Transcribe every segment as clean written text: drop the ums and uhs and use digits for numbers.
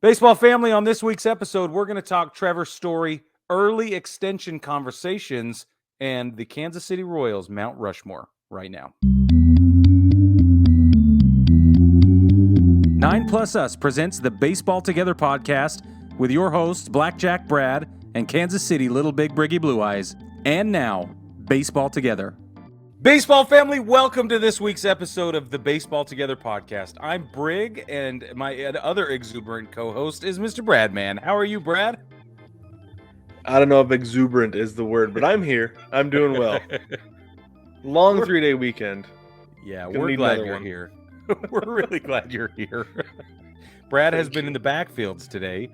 Baseball family, on this week's episode, we're going to talk Trevor Story, early extension conversations, and the Kansas City Royals Mount Rushmore right now. 9 Plus Us presents the Baseball Together podcast with your hosts, Blackjack Brad and Kansas City Little Big Briggy Blue Eyes. And now, Baseball Together. Baseball family, welcome to this week's episode of the Baseball Together podcast. I'm Brig, and my other exuberant co-host is Mr. Bradman. How are you, Brad? I don't know if exuberant is the word, but I'm here. I'm doing well. Long 3-day weekend. Yeah, we're glad you're here. We're really glad you're here. Brad has been in the backfields today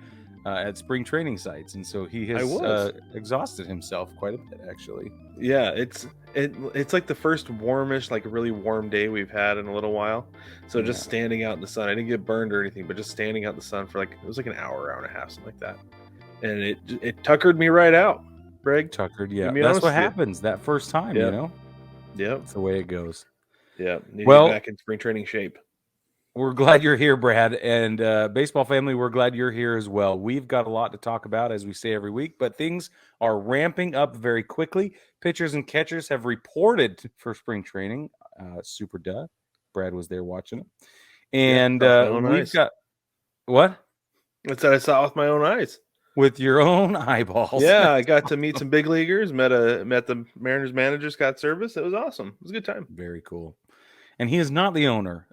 at spring training sites, and so he has exhausted himself quite a bit, actually. Yeah, it's like the first warmish, like really warm day we've had in a little while. So just standing out in the sun, I didn't get burned or anything, but just standing out in the sun for it was like an hour and a half, something like that. And it tuckered me right out, Greg. Tuckered, yeah. That's what happens that first time, you know? Yeah. That's the way it goes. Yeah. Need to get back in spring training shape. We're glad you're here, Brad. And baseball family, we're glad you're here as well. We've got a lot to talk about, as we say every week, but things are ramping up very quickly. Pitchers and catchers have reported for spring training. Super duh. Brad was there watching it. And we've got... What? That's what I saw with my own eyes. With your own eyeballs. Yeah, I got to meet some big leaguers, met the Mariners manager, Scott Service. It was awesome. It was a good time. Very cool. And he is not the owner,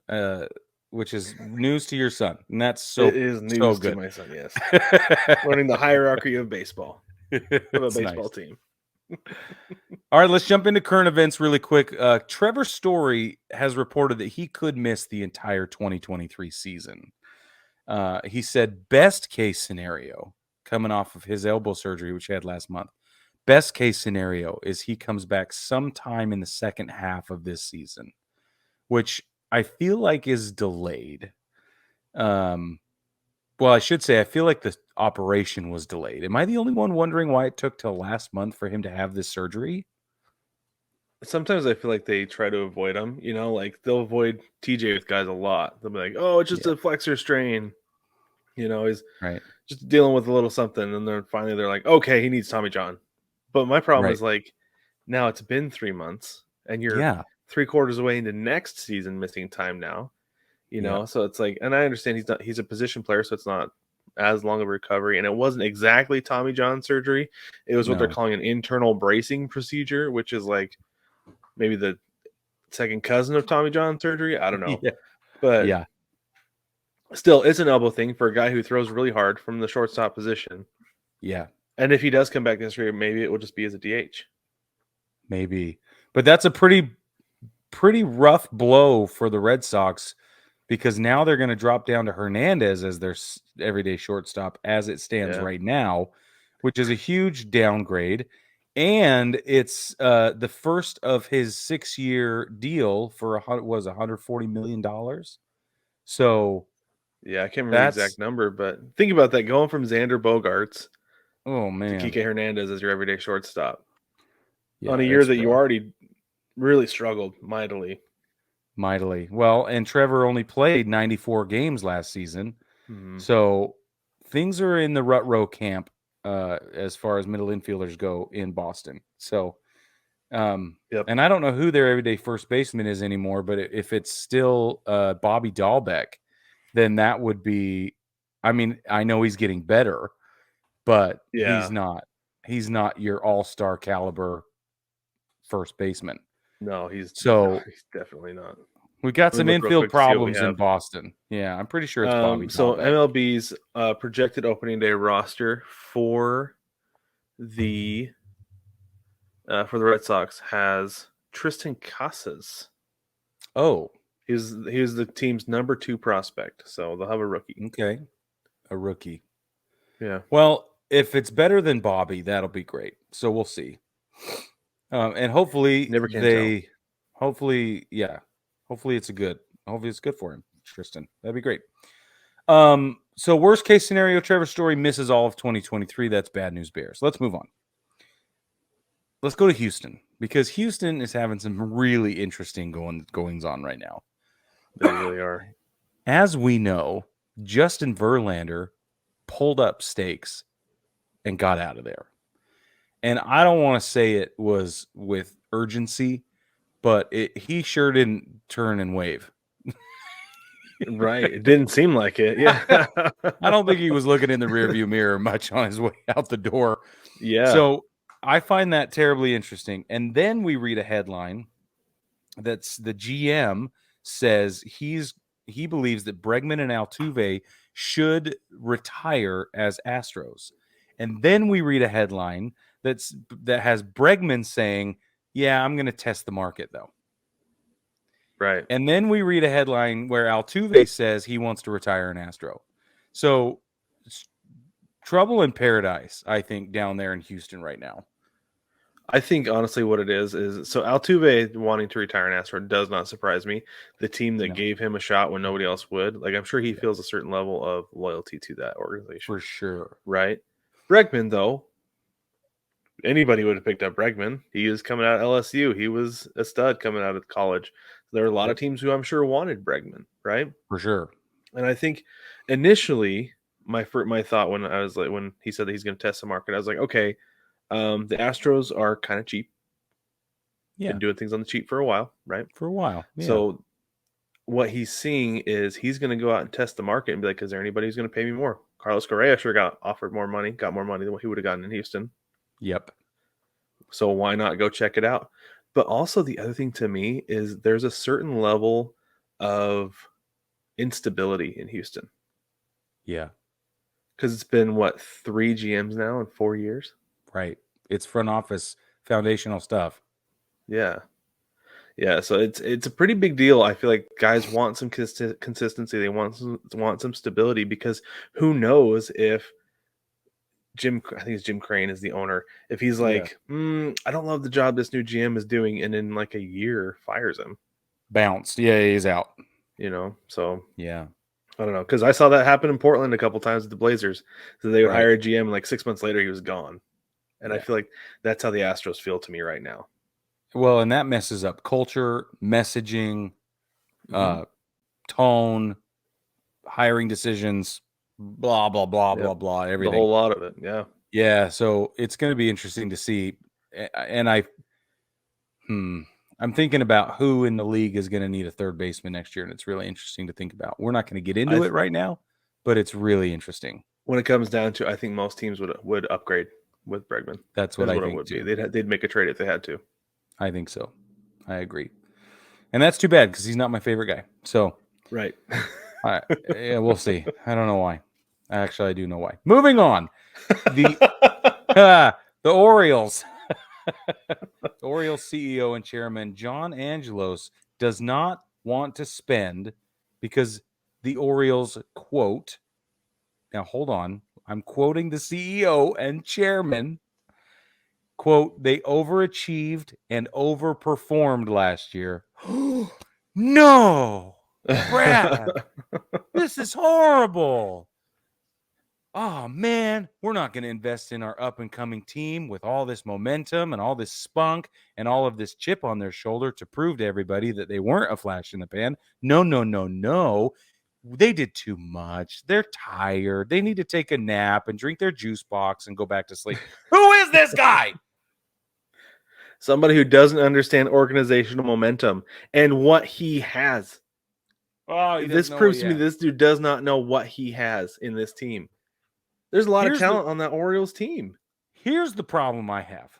which is news to your son. And that's so It is news so good. To my son, yes. Learning the hierarchy of baseball. Of a baseball team. All right, let's jump into current events really quick. Trevor Story has reported that he could miss the entire 2023 season. He said best case scenario, coming off of his elbow surgery, which he had last month, best case scenario is he comes back sometime in the second half of this season, which I feel like is delayed. Well, I should say I feel like the operation was delayed. Am I the only one wondering why it took till last month for him to have this surgery? Sometimes I feel like they try to avoid them. You know, like they'll avoid TJ with guys a lot. They'll be like, "Oh, it's just a flexor strain." You know, he's just dealing with a little something, and then finally they're like, "Okay, he needs Tommy John." But my problem is like, now it's been 3 months, and you're 3/4 away into next season missing time now. You know, so it's like, and I understand he's a position player, so it's not as long of a recovery. And it wasn't exactly Tommy John surgery. It was what they're calling an internal bracing procedure, which is like maybe the second cousin of Tommy John surgery. I don't know. But still, it's an elbow thing for a guy who throws really hard from the shortstop position. Yeah. And if he does come back this year, maybe it will just be as a DH. Maybe. But that's a pretty rough blow for the Red Sox, because now they're going to drop down to Hernandez as their everyday shortstop as it stands right now, which is a huge downgrade. And it's the first of his 6-year deal for $140 million. So, yeah, I can't remember the exact number, but think about that, going from Xander Bogaerts to Kike Hernandez as your everyday shortstop on a year that you already really struggled mightily. Well, and Trevor only played 94 games last season. Mm-hmm. So things are in the rut row camp as far as middle infielders go in Boston. So, and I don't know who their everyday first baseman is anymore, but if it's still Bobby Dahlbeck, then that would be, I mean, I know he's getting better, but he's not your all-star caliber first baseman. No, he's definitely not. We got some infield problems in Boston. Yeah, I'm pretty sure it's Bobby. So MLB's projected opening day roster for the Red Sox has Tristan Casas. Oh, he's the team's number 2 prospect. So they'll have a rookie. Okay, a rookie. Yeah. Well, if it's better than Bobby, that'll be great. So we'll see. And hopefully Hopefully it's good for him, Tristan. That'd be great. So worst case scenario, Trevor Story misses all of 2023. That's bad news bears. Let's move on. Let's go to Houston, because Houston is having some really interesting goings on right now. They really are. As we know, Justin Verlander pulled up stakes and got out of there. And I don't want to say it was with urgency, but he sure didn't turn and wave. Right. It didn't seem like it. Yeah. I don't think he was looking in the rearview mirror much on his way out the door. Yeah. So I find that terribly interesting. And then we read a headline that's the GM says he believes that Bregman and Altuve should retire as Astros. And then we read a headline that has Bregman saying, "Yeah, I'm going to test the market though." Right. And then we read a headline where Altuve says he wants to retire an Astro. So trouble in paradise, I think, down there in Houston right now. I think honestly what it is so Altuve wanting to retire an Astro does not surprise me. The team that gave him a shot when nobody else would, like I'm sure he feels a certain level of loyalty to that organization. For sure. Right? Bregman, though, anybody would have picked up Bregman. He is coming out of LSU. He was a stud coming out of college. There are a lot of teams who I'm sure wanted Bregman, right? For sure. And I think initially my thought when he said that he's going to test the market, I was like, okay, the Astros are kind of cheap. Yeah. Been doing things on the cheap for a while, right? For a while. Yeah. So what he's seeing is he's going to go out and test the market and be like, is there anybody who's going to pay me more? Carlos Correa sure got offered more money, got more money than what he would have gotten in Houston. Yep. So why not go check it out? But also the other thing to me is there's a certain level of instability in Houston. Yeah. Because it's been, 3 GMs now in 4 years? Right. It's front office foundational stuff. Yeah. Yeah, so it's a pretty big deal. I feel like guys want some consistency. They want some stability because who knows if I think it's Jim Crane is the owner. If he's like, I don't love the job this new GM is doing, and in like a year fires him. Bounced. Yeah, he's out. So yeah. I don't know, because I saw that happen in Portland a couple times with the Blazers. So they would hire a GM, and like 6 months later, he was gone. And I feel like that's how the Astros feel to me right now. Well, and that messes up culture, messaging, tone, hiring decisions, blah, blah, blah, blah, blah, everything. The whole lot of it, yeah. Yeah, so it's going to be interesting to see. And I'm thinking about who in the league is going to need a third baseman next year, and it's really interesting to think about. We're not going to get into it right now, but it's really interesting. When it comes down to, I think most teams would upgrade with Bregman. That's what I think would too. Be. They'd make a trade if they had to. I think so. I agree. And that's too bad because he's not my favorite guy. So right. Yeah, we'll see. I don't know why. Actually, I do know why. Moving on. The Orioles. The Orioles CEO and chairman John Angelos does not want to spend because the Orioles, quote, now hold on, I'm quoting the CEO and chairman, quote, they overachieved and overperformed last year. No, Brad, this is horrible. Oh, man, we're not going to invest in our up-and-coming team with all this momentum and all this spunk and all of this chip on their shoulder to prove to everybody that they weren't a flash in the pan. No, no, no, no. They did too much. They're tired. They need to take a nap and drink their juice box and go back to sleep. Who is this guy? Somebody who doesn't understand organizational momentum and what he has. Oh, this proves to me this dude does not know what he has in this team. There's a lot of talent on that Orioles team. Here's the problem I have.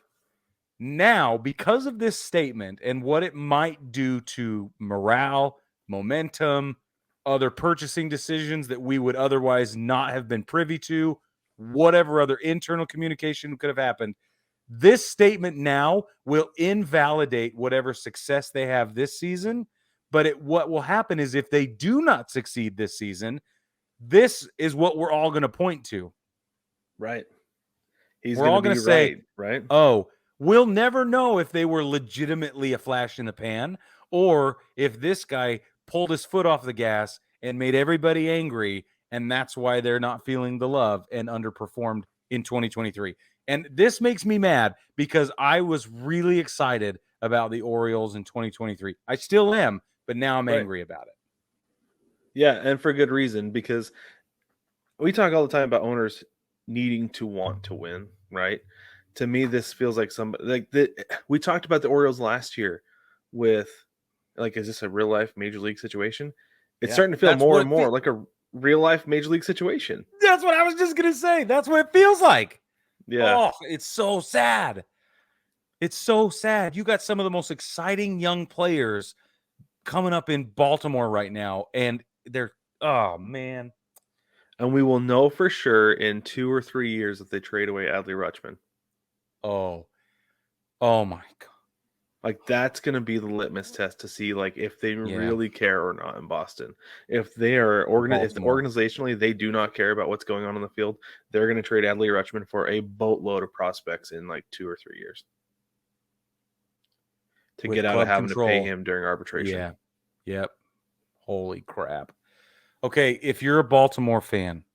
Now, because of this statement and what it might do to morale, momentum, other purchasing decisions that we would otherwise not have been privy to, whatever other internal communication could have happened, this statement now will invalidate whatever success they have this season. But what will happen is if they do not succeed this season, this is what we're all going to point to. Right. We're all going to say, right? Oh, we'll never know if they were legitimately a flash in the pan or if this guy pulled his foot off the gas and made everybody angry, and that's why they're not feeling the love and underperformed in 2023. And this makes me mad because I was really excited about the Orioles in 2023. I still am, but now I'm angry about it. Yeah, and for good reason, because We talk all the time about owners needing to want to win, right? To me, this feels like we talked about the Orioles last year with like, is this a real life major league situation? It's starting to feel more and more like a real life major league situation. That's what I was just gonna say. That's what it feels like. Yeah. Oh, it's so sad. It's so sad. You got some of the most exciting young players coming up in Baltimore right now, and they're oh man. And we will know for sure in 2 or 3 years if they trade away Adley Rutschman. Oh my God. Like, that's going to be the litmus test to see, like, if they really care or not in Boston. If they are if organizationally they do not care about what's going on the field, they're going to trade Adley Rutschman for a boatload of prospects in like 2 or 3 years to get out of having to pay him during arbitration. Yeah. Yep. Holy crap. Okay, if you're a Baltimore fan,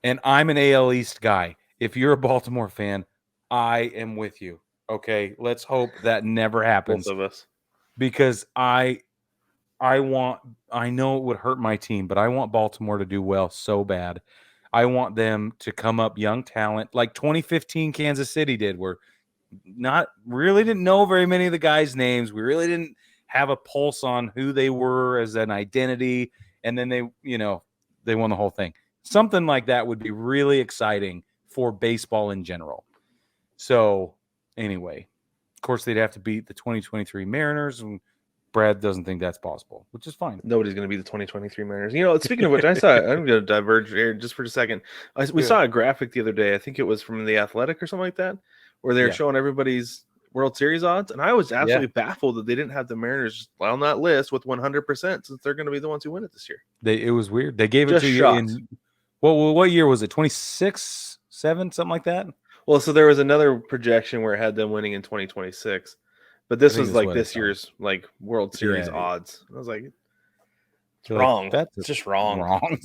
and I'm an AL East guy, if you're a Baltimore fan, I am with you. Okay, let's hope that never happens. Both of us. Because I know it would hurt my team, but I want Baltimore to do well so bad. I want them to come up young talent like 2015 Kansas City did, where didn't know very many of the guys' names. We really didn't have a pulse on who they were as an identity. And then they won the whole thing. Something like that would be really exciting for baseball in general. So anyway, of course, they'd have to beat the 2023 Mariners, and Brad doesn't think that's possible, which is fine. Nobody's going to be the 2023 Mariners. Speaking of which, I'm going to diverge here just for a second. We saw a graphic the other day. I think it was from The Athletic or something like that, where they're showing everybody's World Series odds. And I was absolutely baffled that they didn't have the Mariners on that list with 100% since they're going to be the ones who win it this year. It was weird. They gave it to you in what year was it? 26, 7, something like that? Well, so there was another projection where it had them winning in 2026. But this was like this year's like World Series odds. I was like, it's wrong. That's just wrong. Wrong.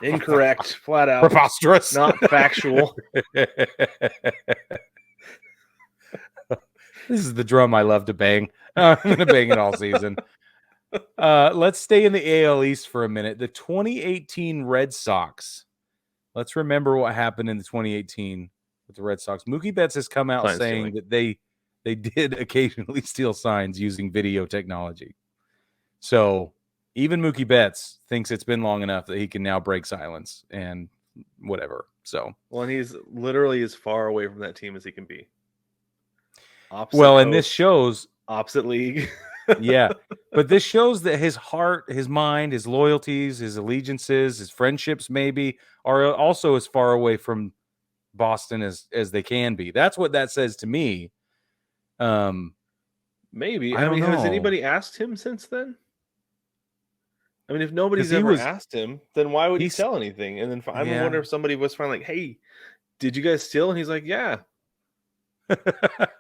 Incorrect. Flat out. Preposterous. Not factual. This is the drum I love to bang. I'm going to bang it all season. Let's stay in the AL East for a minute. The 2018 Red Sox. Let's remember what happened in the 2018 with the Red Sox. Mookie Betts has come out saying that they did occasionally steal signs using video technology. So even Mookie Betts thinks it's been long enough that he can now break silence and whatever. So, well, and he's literally as far away from that team as he can be. And this shows opposite league. Yeah, but this shows that his heart, his mind, his loyalties, his allegiances, his friendships maybe are also as far away from Boston as they can be. That's what that says to me. Maybe. I mean, has anybody asked him since then? I mean, if nobody's ever asked him, then why would he tell anything? And then I wonder if somebody was finally like, "Hey, did you guys steal?" And he's like, "Yeah."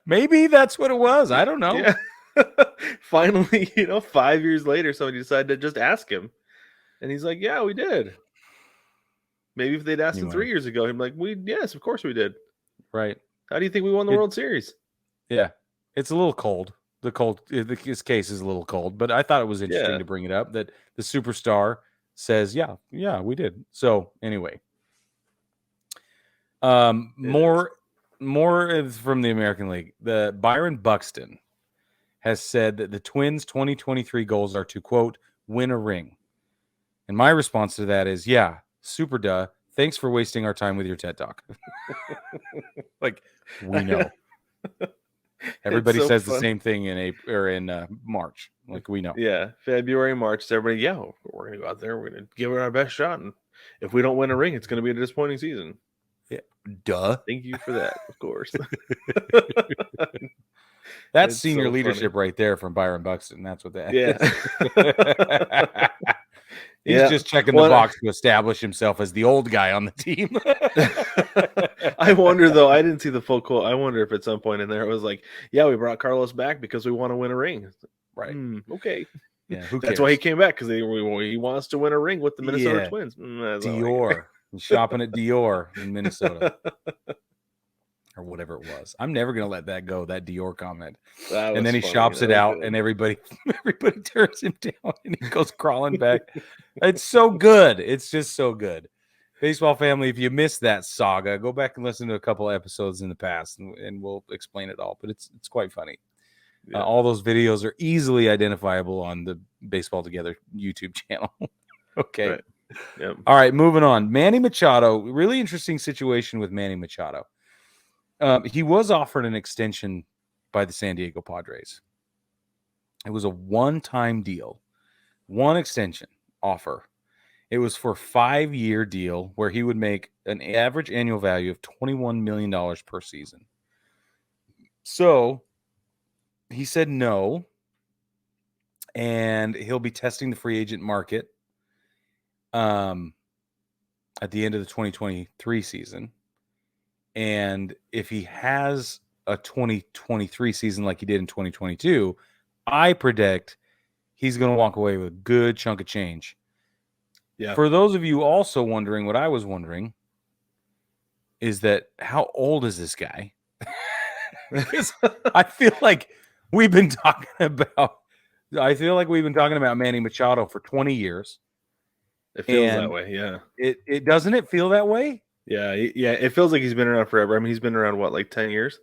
Maybe that's what it was. I don't know. Yeah. Finally, 5 years later, somebody decided to just ask him, and he's like, "Yeah, we did." Maybe if they'd asked him 3 years ago, he'd be like, "Yes, of course we did." Right? How do you think we won the World Series? Yeah, it's a little cold. This case is a little cold, but I thought it was interesting to bring it up that the superstar says, "Yeah, we did." So anyway, more from the American League. The Byron Buxton has said that the Twins' 2023 goals are to, quote, win a ring. And my response to that is, yeah, super duh. Thanks for wasting our time with your TED Talk. Like, we know. Everybody says the same thing in March. Like, we know. Yeah, February, March. Everybody, we're going to go out there. We're going to give it our best shot. And if we don't win a ring, it's going to be a disappointing season. Yeah, duh. Thank you for that, of course. That's senior leadership right there from Byron Buxton. That's what that is. He's just checking the box to establish himself as the old guy on the team. I wonder, though, I didn't see the full quote. I wonder if at some point in there it was like, yeah, we brought Carlos back because we want to win a ring. Right. Okay. Yeah, who cares? That's why he came back, because he wants to win a ring with the Minnesota Twins. Dior. Shopping at Dior in Minnesota. Or whatever it was. I'm never going to let that go, that Dior comment. And then he shops it out, and everybody turns him down, and he goes crawling back. It's so good. It's just so good. Baseball family, if you missed that saga, go back and listen to a couple episodes in the past, and we'll explain it all. But it's quite funny. Yeah. All those videos are easily identifiable on the Baseball Together YouTube channel. Okay. Right. Yep. All right, moving on. Manny Machado, really interesting situation with Manny Machado. He was offered an extension by the San Diego Padres. It was a one-time deal, one extension offer. It was for a 5-year deal where he would make an average annual value of $21 million per season. So he said no, and he'll be testing the free agent market at the end of the 2023 season. And if he has a 2023 season like he did in 2022, I predict he's going to walk away with a good chunk of change. Yeah. For those of you also wondering, what I was wondering is that how old is this guy? Because I feel like we've been talking about Manny Machado for 20 years. It feels that way, yeah. It doesn't it feel that way? Yeah. It feels like he's been around forever. I mean, he's been around what, like 10 years?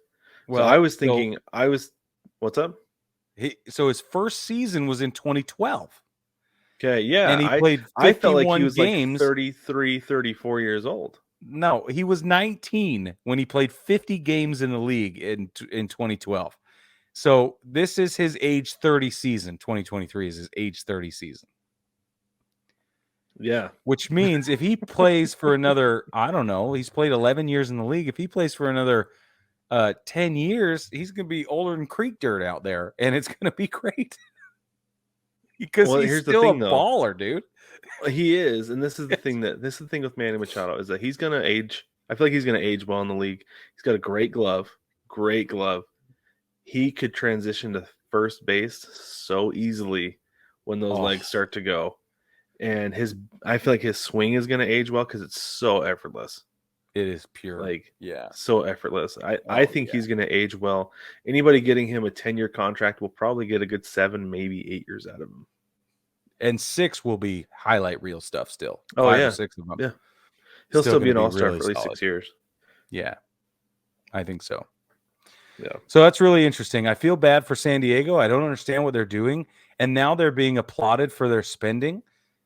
Well, so I was thinking, what's up? So his first season was in 2012. Okay, yeah. And he played 51 I felt like he was games. Like 33, 34 years old. No, he was 19 when he played 50 games in the league in 2012. So this is his age 30 season. 2023 is his age 30 season. Yeah. Which means if he plays for another, I don't know, he's played 11 years in the league. If he plays for another 10 years, he's going to be older than creek dirt out there, and it's going to be great. Because he's still a baller, dude. He is, and this is the thing with Manny Machado is that he's going to age. I feel like he's going to age well in the league. He's got a great glove. He could transition to first base so easily when those legs start to go. And I feel like his swing is going to age well because it's so effortless. It is pure. So effortless. I think he's going to age well. Anybody getting him a 10-year contract will probably get a good 7, maybe 8 years out of him. And 6 will be highlight reel stuff still. Oh, 5 or 6 of them. Yeah. He'll still be an all-star for at least 6 years. Yeah. I think so. Yeah. So that's really interesting. I feel bad for San Diego. I don't understand what they're doing. And now they're being applauded for their spending.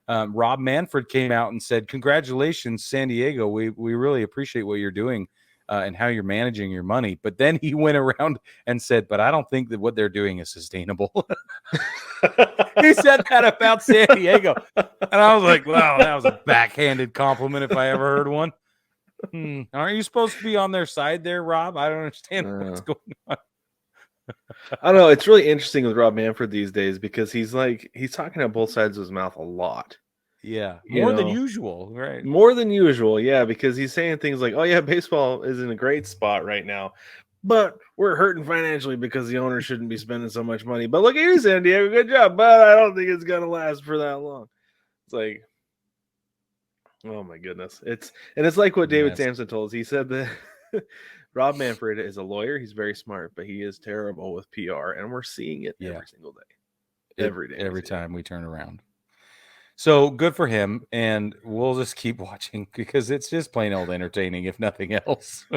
Rob Manfred came out and said, "Congratulations, San Diego. We really appreciate what you're doing and how you're managing your money." But then he went around and said, "But I don't think that what they're doing is sustainable." He said that about San Diego. And I was like, wow, that was a backhanded compliment if I ever heard one. Aren't you supposed to be on their side there, Rob? I don't understand what's going on. I don't know. It's really interesting with Rob Manfred these days because he's talking out both sides of his mouth a lot. Yeah. More than usual, right? More than usual, yeah, because he's saying things like, "Oh yeah, baseball is in a great spot right now, but we're hurting financially because the owners shouldn't be spending so much money. But look at you, San Diego, good job, but I don't think it's gonna last for that long." It's like, oh my goodness. It's like what David Sampson told us. He said that Rob Manfred is a lawyer. He's very smart, but he is terrible with PR, and we're seeing it every single day. Every day. Every time we turn around. So good for him, and we'll just keep watching because it's just plain old entertaining, if nothing else.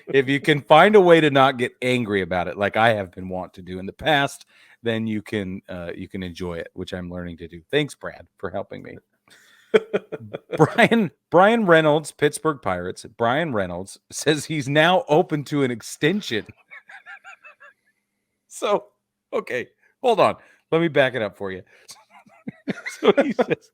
If you can find a way to not get angry about it, like I have been wont to do in the past, then you can enjoy it, which I'm learning to do. Thanks, Brad, for helping me. Bryan Reynolds, Pittsburgh Pirates. Bryan Reynolds says he's now open to an extension. So, okay, hold on. Let me back it up for you. So he says,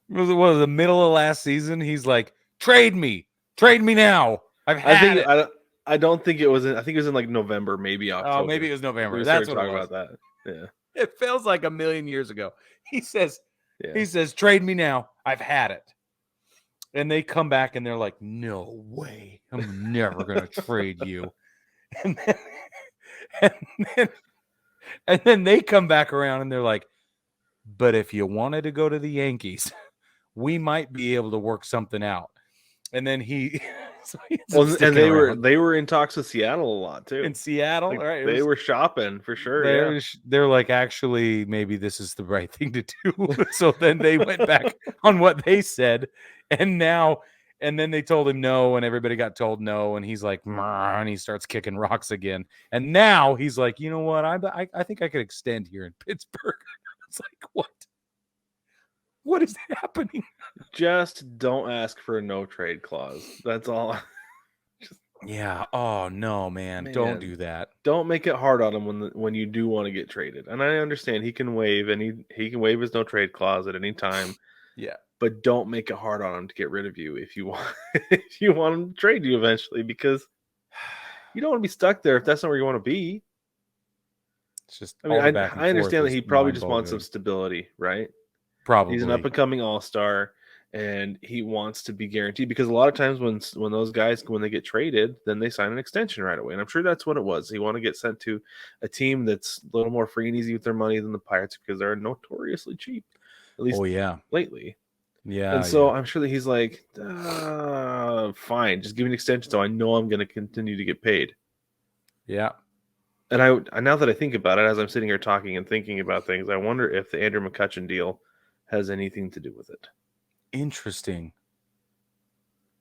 was the middle of last season? He's like, trade me now. I don't think it was. I think it was in like November, maybe October. Oh, maybe it was November. That's what talking about that. Yeah, it feels like a million years ago. He says, trade me now. I've had it. And they come back and they're like, no way. I'm never gonna trade you. And then they come back around and they're like, but if you wanted to go to the Yankees, we might be able to work something out. And then and they were in talks with Seattle a lot too. In Seattle, like, right? They were shopping for sure. They're like, actually, maybe this is the right thing to do. So then they went back on what they said, And then they told him no, and everybody got told no, and he's like, and he starts kicking rocks again. And now he's like, you know what? I think I could extend here in Pittsburgh. It's like, what? What is happening? Just don't ask for a no trade clause. That's all. Yeah. Oh no, man. Don't do that. Don't make it hard on him when you do want to get traded. And I understand he can waive he can waive his no trade clause at any time. Yeah. But don't make it hard on him to get rid of you if you want if you want him to trade you eventually, because you don't want to be stuck there if that's not where you want to be. It's just I mean, I understand that he probably just wants some stability, right? Probably. He's an up and coming all-star, and he wants to be guaranteed, because a lot of times when those guys, when they get traded, then they sign an extension right away. And I'm sure that's what it was. He want to get sent to a team that's a little more free and easy with their money than the Pirates, because they're notoriously cheap, at least lately. Yeah. And so I'm sure that he's like, fine, just give me an extension so I know I'm going to continue to get paid. Yeah. And I now that I think about it, as I'm sitting here talking and thinking about things, I wonder if the Andrew McCutchen deal has anything to do with it. Interesting.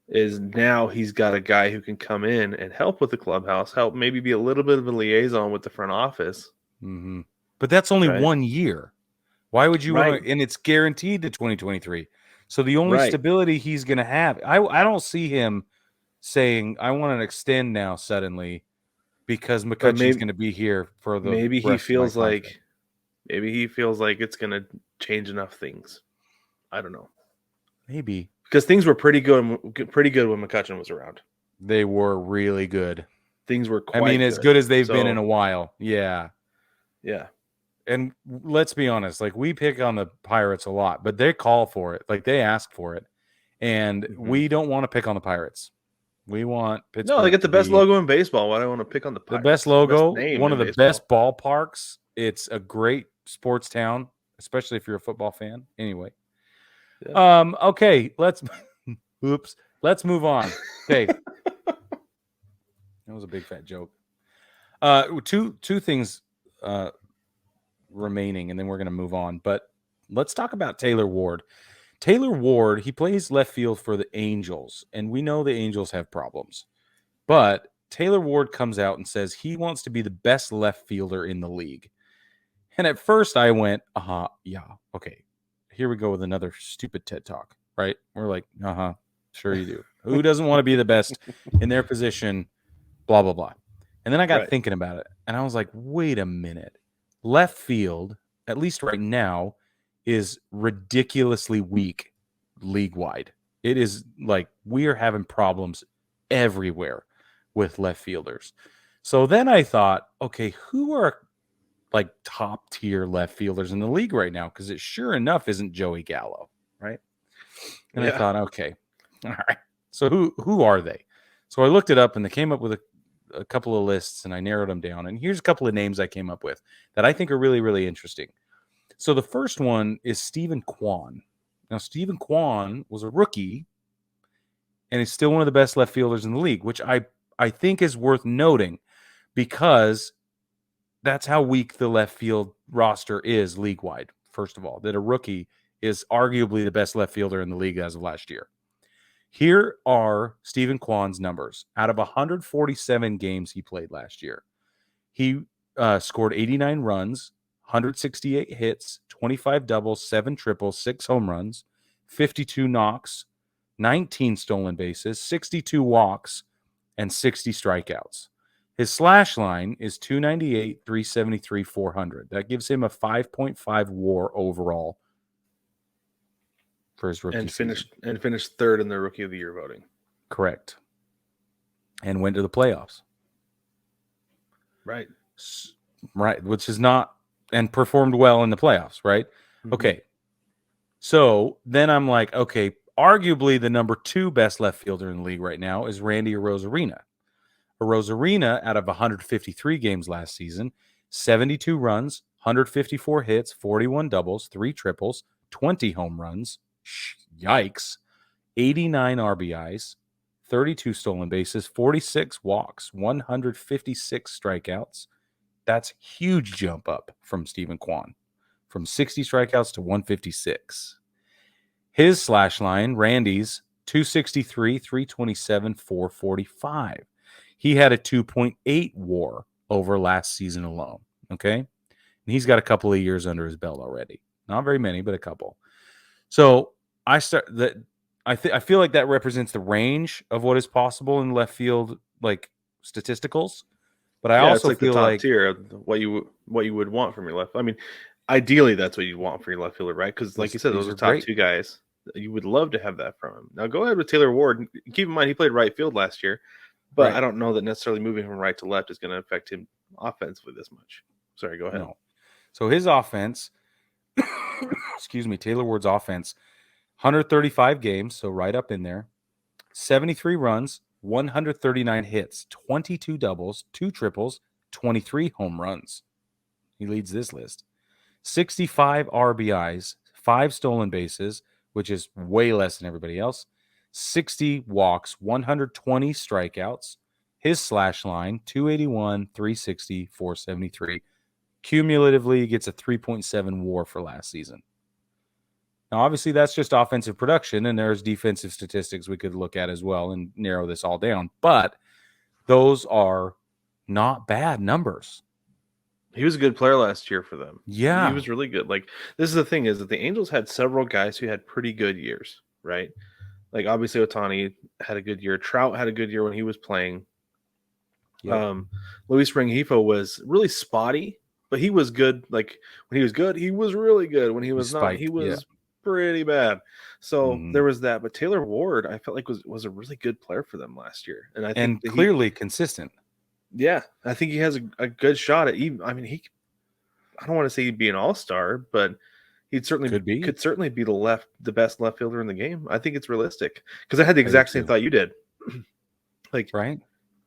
Is now he's got a guy who can come in and help with the clubhouse, help maybe be a little bit of a liaison with the front office. Mm-hmm. But that's only 1 year. Why would you want to? And it's guaranteed to 2023. So the only stability he's going to have, I don't see him saying, I want to extend now suddenly because McCutchen's going to be here for the maybe he feels like it's going to change enough things. I don't know. Maybe. Because things were pretty good when McCutchen was around. They were really good. Things were quite good. as good as they've been in a while. Yeah. Yeah. And let's be honest, like, we pick on the Pirates a lot, but they call for it. Like, they ask for it. And we don't want to pick on the Pirates. We want Pittsburgh. No, they get the best logo in baseball. Why do I want to pick on the Pirates? The best logo, one of the best ballparks. It's a great sports town, especially if you're a football fan. Anyway. Yeah. Okay, let's move on. Okay. That was a big fat joke. Two things remaining, and then we're going to move on. But let's talk about Taylor Ward. Taylor Ward, he plays left field for the Angels, and we know the Angels have problems. But Taylor Ward comes out and says he wants to be the best left fielder in the league. And at first I went, yeah, okay. Here we go with another stupid TED Talk, right? We're like, sure you do. Who doesn't want to be the best in their position, blah, blah, blah. And then I got thinking about it, and I was like, wait a minute. Left field, at least right now, is ridiculously weak league-wide. It is like we are having problems everywhere with left fielders. So then I thought, okay, who are like top-tier left fielders in the league right now? Because it sure enough isn't Joey Gallo, right? And I thought, okay, all right. So who are they? So I looked it up, and they came up with a couple of lists, and I narrowed them down. And here's a couple of names I came up with that I think are really, really interesting. So the first one is Stephen Kwan. Now, Stephen Kwan was a rookie, and he's still one of the best left fielders in the league, which I think is worth noting because that's how weak the left field roster is league-wide, first of all, that a rookie is arguably the best left fielder in the league as of last year. Here are Stephen Kwan's numbers. Out of 147 games he played last year, he scored 89 runs, 168 hits, 25 doubles, 7 triples, 6 home runs, 52 knocks, 19 stolen bases, 62 walks, and 60 strikeouts. His slash line is 298, 373, 400. That gives him a 5.5 WAR overall for his rookie season. And finished third in the Rookie of the Year voting. Correct. And went to the playoffs. Right. Right, which is not, and performed well in the playoffs, right? Mm-hmm. Okay. So then I'm like, okay, arguably the number 2 best left fielder in the league right now is Randy Arozarena. Arozarena, out of 153 games last season, 72 runs, 154 hits, 41 doubles, 3 triples, 20 home runs, yikes, 89 RBIs, 32 stolen bases, 46 walks, 156 strikeouts. That's huge jump up from Stephen Kwan, from 60 strikeouts to 156. His slash line, Randy's, 263, 327, 445. He had a 2.8 WAR over last season alone. Okay, and he's got a couple of years under his belt already. Not very many, but a couple. So I feel like that represents the range of what is possible in left field, like statisticals. But I also it's like feel the top like tier of what you would want from your left. I mean, ideally, that's what you want for your left fielder, right? Because, like you said, those are top great. two guys. You would love to have that from him. Now, go ahead with Taylor Ward. Keep in mind, he played right field last year, but I don't know that necessarily moving from right to left is going to affect him offensively this much. Sorry, go ahead. No. So his offense, excuse me, Taylor Ward's offense, 135 games, so right up in there, 73 runs, 139 hits, 22 doubles, 2 triples, 23 home runs. He leads this list. 65 RBIs, 5 stolen bases, which is way less than everybody else. 60 walks, 120 strikeouts. His slash line, 281, 360, 473. Cumulatively, he gets a 3.7 WAR for last season. Now, obviously, that's just offensive production, and there's defensive statistics we could look at as well and narrow this all down. But those are not bad numbers. He was a good player last year for them. Yeah. He was really good. Like, this is the thing, is that the Angels had several guys who had pretty good years, right? Like, obviously, Ohtani had a good year. Trout had a good year when he was playing. Yep. Luis Rengifo was really spotty, but he was good. Like, when he was good, he was really good. When he was not, he was pretty bad. So there was that. But Taylor Ward, I felt like was a really good player for them last year, and I think clearly consistent. Yeah, I think he has a good shot at even. I mean, I don't want to say he'd be an all-star, but could certainly be the best left fielder in the game. I think it's realistic because I had the exact same thought you did. Like, right?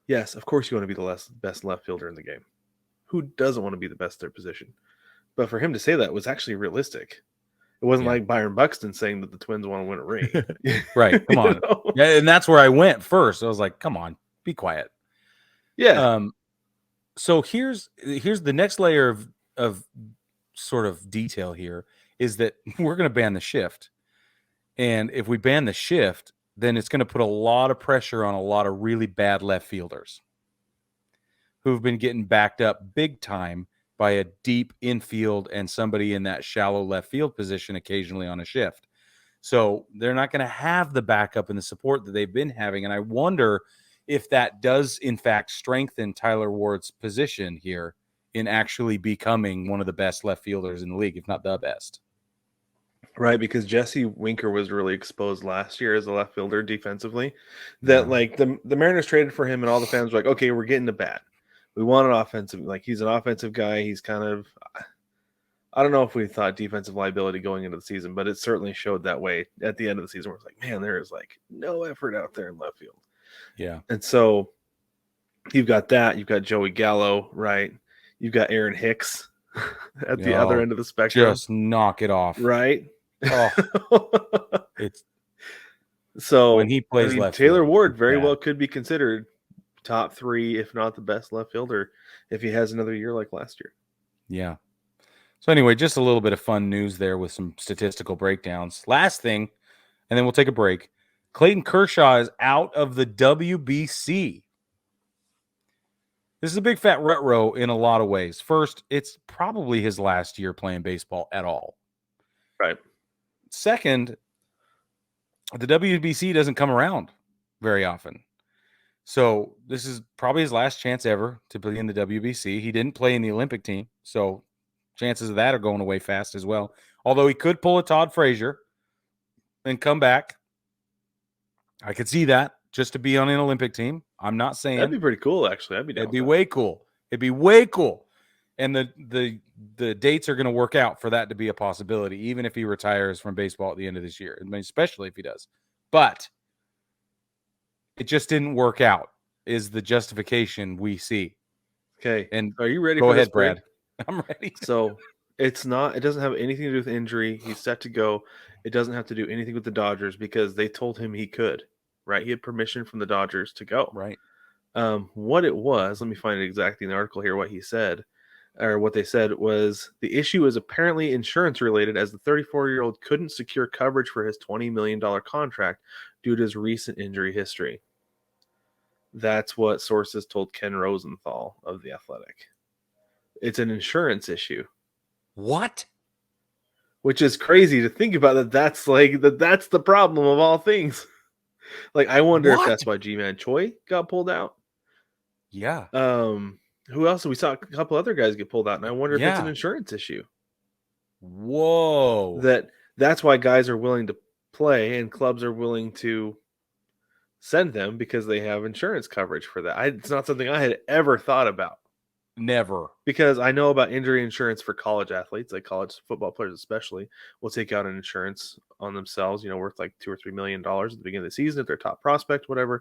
Yes, of course you want to be the best left fielder in the game. Who doesn't want to be the best at their position? But for him to say that was actually realistic. It wasn't like Byron Buxton saying that the Twins want to win a ring. Right. Come on. Yeah, and that's where I went first. I was like, come on, be quiet. Yeah. So here's the next layer of sort of detail here is that we're going to ban the shift. And if we ban the shift, then it's going to put a lot of pressure on a lot of really bad left fielders who've been getting backed up big time by a deep infield and somebody in that shallow left field position occasionally on a shift. So they're not going to have the backup and the support that they've been having. And I wonder if that does, in fact, strengthen Tyler Ward's position here in actually becoming one of the best left fielders in the league, if not the best. Right, because Jesse Winker was really exposed last year as a left fielder defensively. That like the Mariners traded for him, and all the fans were like, "Okay, we're getting to bat. We want an offensive. Like, he's an offensive guy. He's kind of, I don't know if we thought defensive liability going into the season, but it certainly showed that way at the end of the season. Where it's like, man, there is like no effort out there in left field. Yeah, and so you've got that. You've got Joey Gallo, right? You've got Aaron Hicks at the other end of the spectrum. Just knock it off, right? Oh, it's so when he plays left Taylor field, Ward very well could be considered top 3, if not the best left fielder, if he has another year like last year. Yeah. So anyway, just a little bit of fun news there with some statistical breakdowns. Last thing, and then we'll take a break. Clayton Kershaw is out of the WBC. This is a big fat rut row in a lot of ways. First, it's probably his last year playing baseball at all. Right. Second, the WBC doesn't come around very often. So this is probably his last chance ever to play in the WBC. He didn't play in the Olympic team, so chances of that are going away fast as well. Although he could pull a Todd Frazier and come back. I could see that just to be on an Olympic team. I'm not saying that'd be pretty cool. Actually, it'd be way cool. It'd be way cool. And the dates are going to work out for that to be a possibility, even if he retires from baseball at the end of this year. I mean, especially if he does. But it just didn't work out, is the justification we see. Okay. And are you ready? Go for ahead, this, Brad. I'm ready. So it doesn't have anything to do with injury. He's set to go. It doesn't have to do anything with the Dodgers because they told him he could, right? He had permission from the Dodgers to go. Right. What it was, let me find it exactly in the article here, what he said. or what they said was, the issue is apparently insurance related, as the 34-year-old couldn't secure coverage for his $20 million contract due to his recent injury history. That's what sources told Ken Rosenthal of The Athletic. It's an insurance issue. What? Which is crazy to think about, that's the problem of all things. Like, I wonder if that's why G-Man Choi got pulled out. Yeah. Who else? We saw a couple other guys get pulled out, and I wonder if it's an insurance issue. Whoa. That's why guys are willing to play and clubs are willing to send them, because they have insurance coverage for that. It's not something I had ever thought about. Never. Because I know about injury insurance for college athletes, like college football players especially, will take out an insurance on themselves, worth like $2 or $3 million at the beginning of the season if they're top prospect, whatever.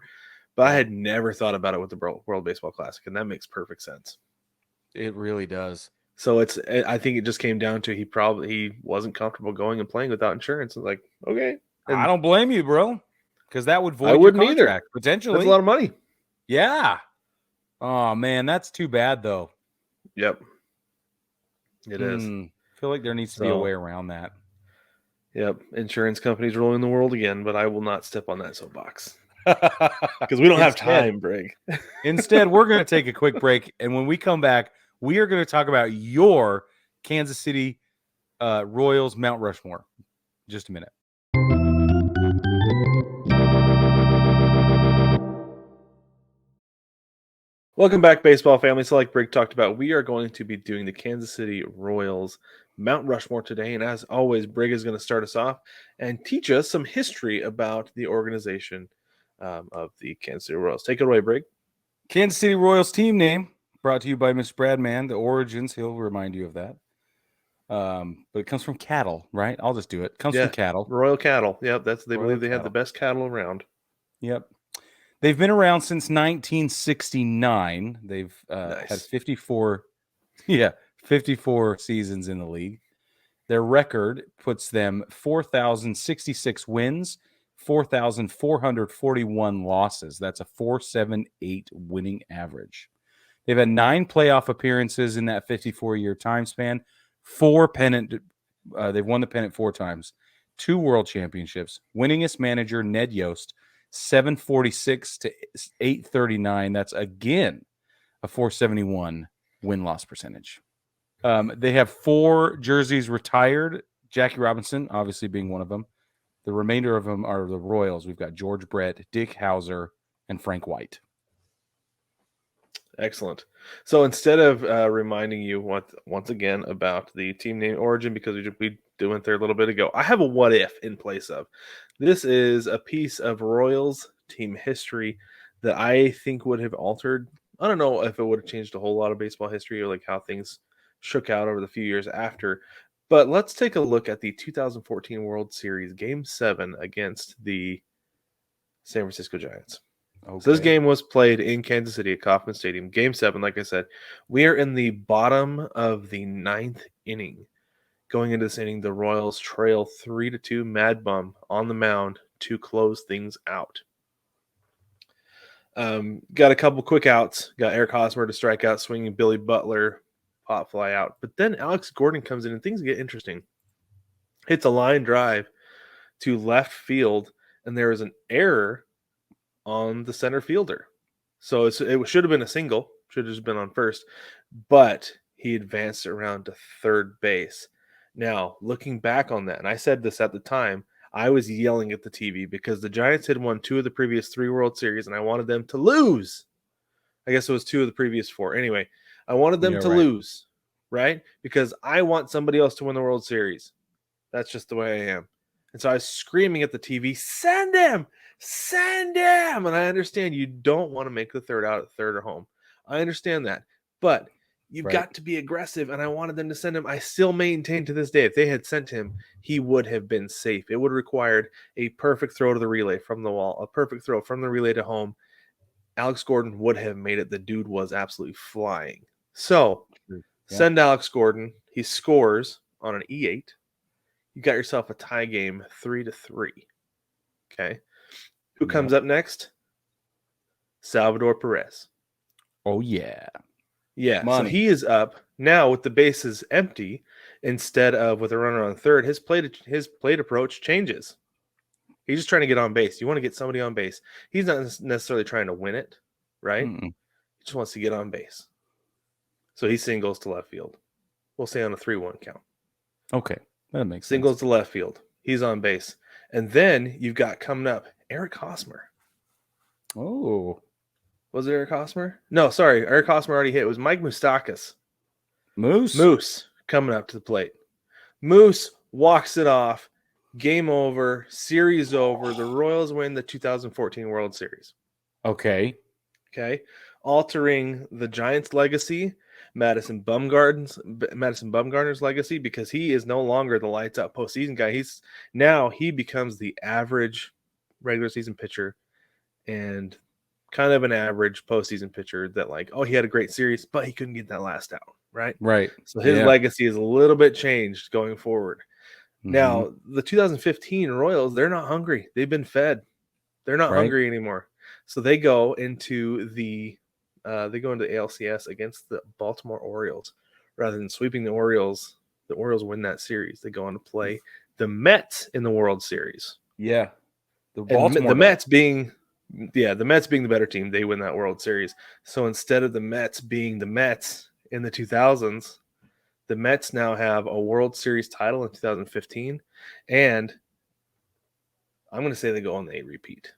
But I had never thought about it with the World Baseball Classic, and that makes perfect sense. It really does. So I think it just came down to he wasn't comfortable going and playing without insurance. It's like, okay. And I don't blame you, bro, because that would void your contract either. Potentially. That's a lot of money. Yeah. Oh, man, that's too bad, though. Yep. It is. I feel like there needs to be a way around that. Yep. Insurance companies ruling the world again, but I will not step on that soapbox. Because we don't have time, Brig. Instead, we're going to take a quick break, and when we come back, we are going to talk about your Kansas City Royals Mount Rushmore. Just a minute. Welcome back, baseball family. So like Brig talked about, we are going to be doing the Kansas City Royals Mount Rushmore today. And as always, Brig is going to start us off and teach us some history about the organization of the Kansas City Royals. Take it away, Brig. Kansas City Royals team name brought to you by Mr. Bradman. The origins, he'll remind you of that. But it comes from cattle, right? I'll just do it. It comes from cattle. Royal cattle. Yep, they believe they have the best cattle around. Yep. They've been around since 1969. They've had 54 seasons in the league. Their record puts them 4,066 wins, 4,441 losses. That's a 4.78 winning average. They've had 9 playoff appearances in that 54-year time span. 4 pennant. They've won the pennant 4 times. 2 world championships. Winningest manager Ned Yost, 746 to 839. That's again a 471 win-loss percentage. They have 4 jerseys retired. Jackie Robinson, obviously being one of them. The remainder of them are the Royals. We've got George Brett, Dick Hauser, and Frank White. Excellent. So instead of reminding you once again about the team name origin, because we went there a little bit ago, I have a what if in place of. This is a piece of Royals team history that I think would have altered. I don't know if it would have changed a whole lot of baseball history or like how things shook out over the few years after. But let's take a look at the 2014 World Series Game 7 against the San Francisco Giants. Okay. So this game was played in Kansas City at Kauffman Stadium. Game 7, like I said, we are in the bottom of the 9th inning. Going into this inning, the Royals trail 3-2. Mad Bum on the mound to close things out. Got a couple quick outs. Got Eric Hosmer to strike out, swinging Billy Butler, pop fly out. But then Alex Gordon comes in and things get interesting. Hits a line drive to left field, and there is an error on the center fielder. So it should have been a single, should have just been on first, but he advanced around to third base. Now, looking back on that, and I said this at the time, I was yelling at the TV because the Giants had won 2 of the previous 3 World Series, and I wanted them to lose. I guess it was 2 of the previous 4. Anyway, I wanted them to lose, right? Because I want somebody else to win the World Series. That's just the way I am. And so I was screaming at the TV, send him! Send him! And I understand you don't want to make the third out at third or home. I understand that. But you've got to be aggressive, and I wanted them to send him. I still maintain to this day, if they had sent him, he would have been safe. It would have required a perfect throw to the relay from the wall, a perfect throw from the relay to home. Alex Gordon would have made it. The dude was absolutely flying. So, send Alex Gordon. He scores on an E8. You got yourself a tie game, 3-3. Okay. Who comes up next? Salvador Perez. Oh, yeah. Yeah. Money. So he is up Now with the bases empty, instead of with a runner on third, his plate approach changes. He's just trying to get on base. You want to get somebody on base. He's not necessarily trying to win it, right? He just wants to get on base. So he singles to left field. We'll say on a 3-1 count. Okay, that makes sense. Singles to left field. He's on base. And then you've got coming up Eric Hosmer. Oh. Was it Eric Hosmer? No, sorry. Eric Hosmer already hit. It was Mike Moustakas. Moose coming up to the plate. Moose walks it off. Game over. Series over. The Royals win the 2014 World Series. Okay. Altering the Giants' legacy, Madison Bumgarner's legacy, because he is no longer the lights out postseason guy. He becomes the average regular season pitcher and kind of an average postseason pitcher that he had a great series, but he couldn't get that last out, right? Right. So his legacy is a little bit changed going forward. Now, the 2015 Royals, they're not hungry. They've been fed. They're not hungry anymore. So they go into the ALCS against the Baltimore Orioles. Rather than sweeping the Orioles win that series. They go on to play the Mets in the World Series. Yeah. The Mets being the better team, they win that World Series. So instead of the Mets being the Mets in the 2000s, the Mets now have a World Series title in 2015, and I'm going to say they go on the repeat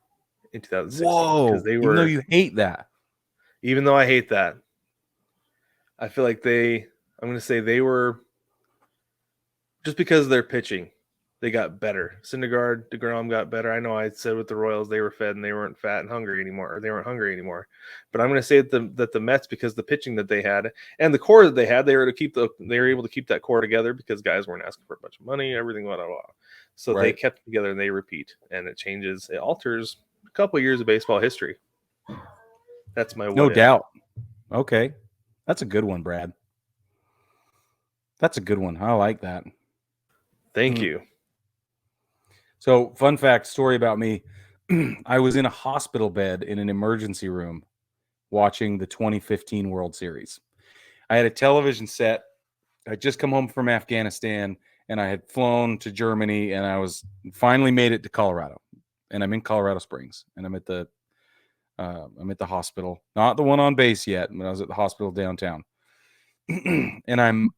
in 2016. Whoa! Even though you hate that. Even though I hate that, I feel like I'm going to say they were, just because of their pitching, they got better. Syndergaard, DeGrom got better. I know I said with the Royals they were fed and they weren't fat and hungry anymore, or they weren't hungry anymore. But I'm going to say that the Mets, because the pitching that they had and the core that they had, they were able to keep that core together because guys weren't asking for a bunch of money, everything, blah, blah, blah. So they kept together and they repeat, and it alters a couple of years of baseball history. That's my no doubt. Okay, that's a good one, Brad. That's a good one. I like that. Thank you. So, fun fact, story about me. I was in a hospital bed in an emergency room watching the 2015 World Series. I had a television set. I'd just come home from Afghanistan, and I had flown to Germany, and I was finally made it to Colorado. And I'm in Colorado Springs, and I'm at the hospital, not the one on base yet, but I was at the hospital downtown. And I'm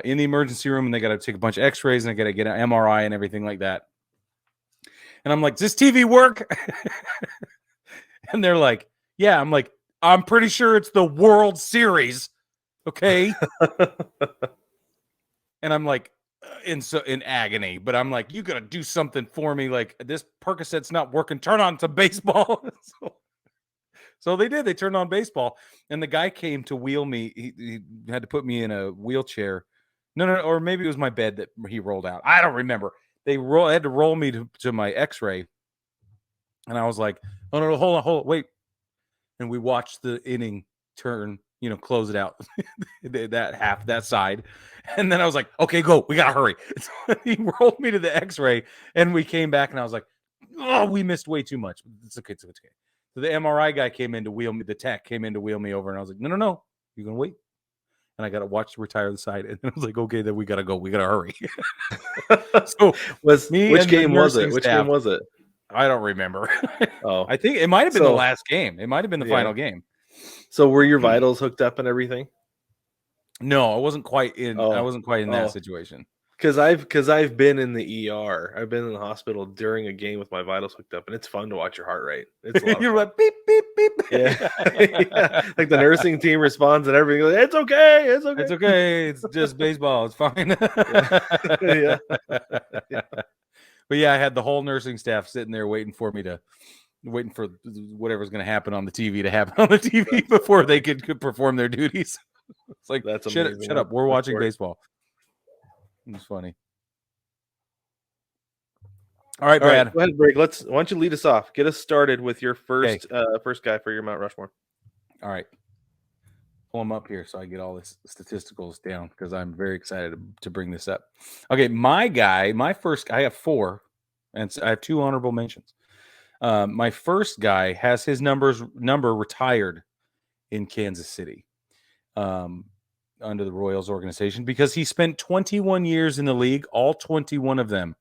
in the emergency room, and they got to take a bunch of x-rays, and I got to get an MRI and everything like that. And I'm like, does this TV work? And they're like, yeah. I'm like, I'm pretty sure it's the World Series. Okay. And I'm like, in agony, but I'm like, you got to do something for me. Like, this Percocet's not working. Turn on some baseball. So they did. They turned on baseball, and the guy came to wheel me. He had to put me in a wheelchair. No, or maybe it was my bed that he rolled out. I don't remember. They had to roll me to my x-ray. And I was like, oh, no, hold on, wait. And we watched the inning turn, close it out, that side. And then I was like, okay, go. We got to hurry. So he rolled me to the x-ray, and we came back, and I was like, oh, we missed way too much. It's okay. So the MRI guy came in to wheel me. The tech came in to wheel me over, and I was like, no, you're going to wait. And I got to watch retire the side. And then I was like, okay, then we got to go. We got to hurry. So which game was it? Which game was it? I don't remember. Oh, I think it might have been the last game. It might have been the final game. So were your vitals hooked up and everything? No, I wasn't quite in. I wasn't quite in that situation. Because I've been in the ER. I've been in the hospital during a game with my vitals hooked up, and it's fun to watch your heart rate. It's a lot You're like beep beep beep. Yeah. Like the nursing team responds and everything. Like, it's okay. It's okay. It's okay. It's just baseball. It's fine. Yeah. But yeah, I had the whole nursing staff sitting there waiting for whatever's going to happen on the TV to happen on the TV before they could perform their duties. It's like, that's shut up. We're watching baseball. It's funny. All right, Brad. Go ahead, Brig. Why don't you lead us off? Get us started with your first guy for your Mount Rushmore. All right. Pull them up here so I get all this statisticals down because I'm very excited to bring this up. Okay, my first guy, I have 4, and I have 2 honorable mentions. My first guy has his number retired in Kansas City. under the Royals organization because he spent 21 years in the league. All 21 of them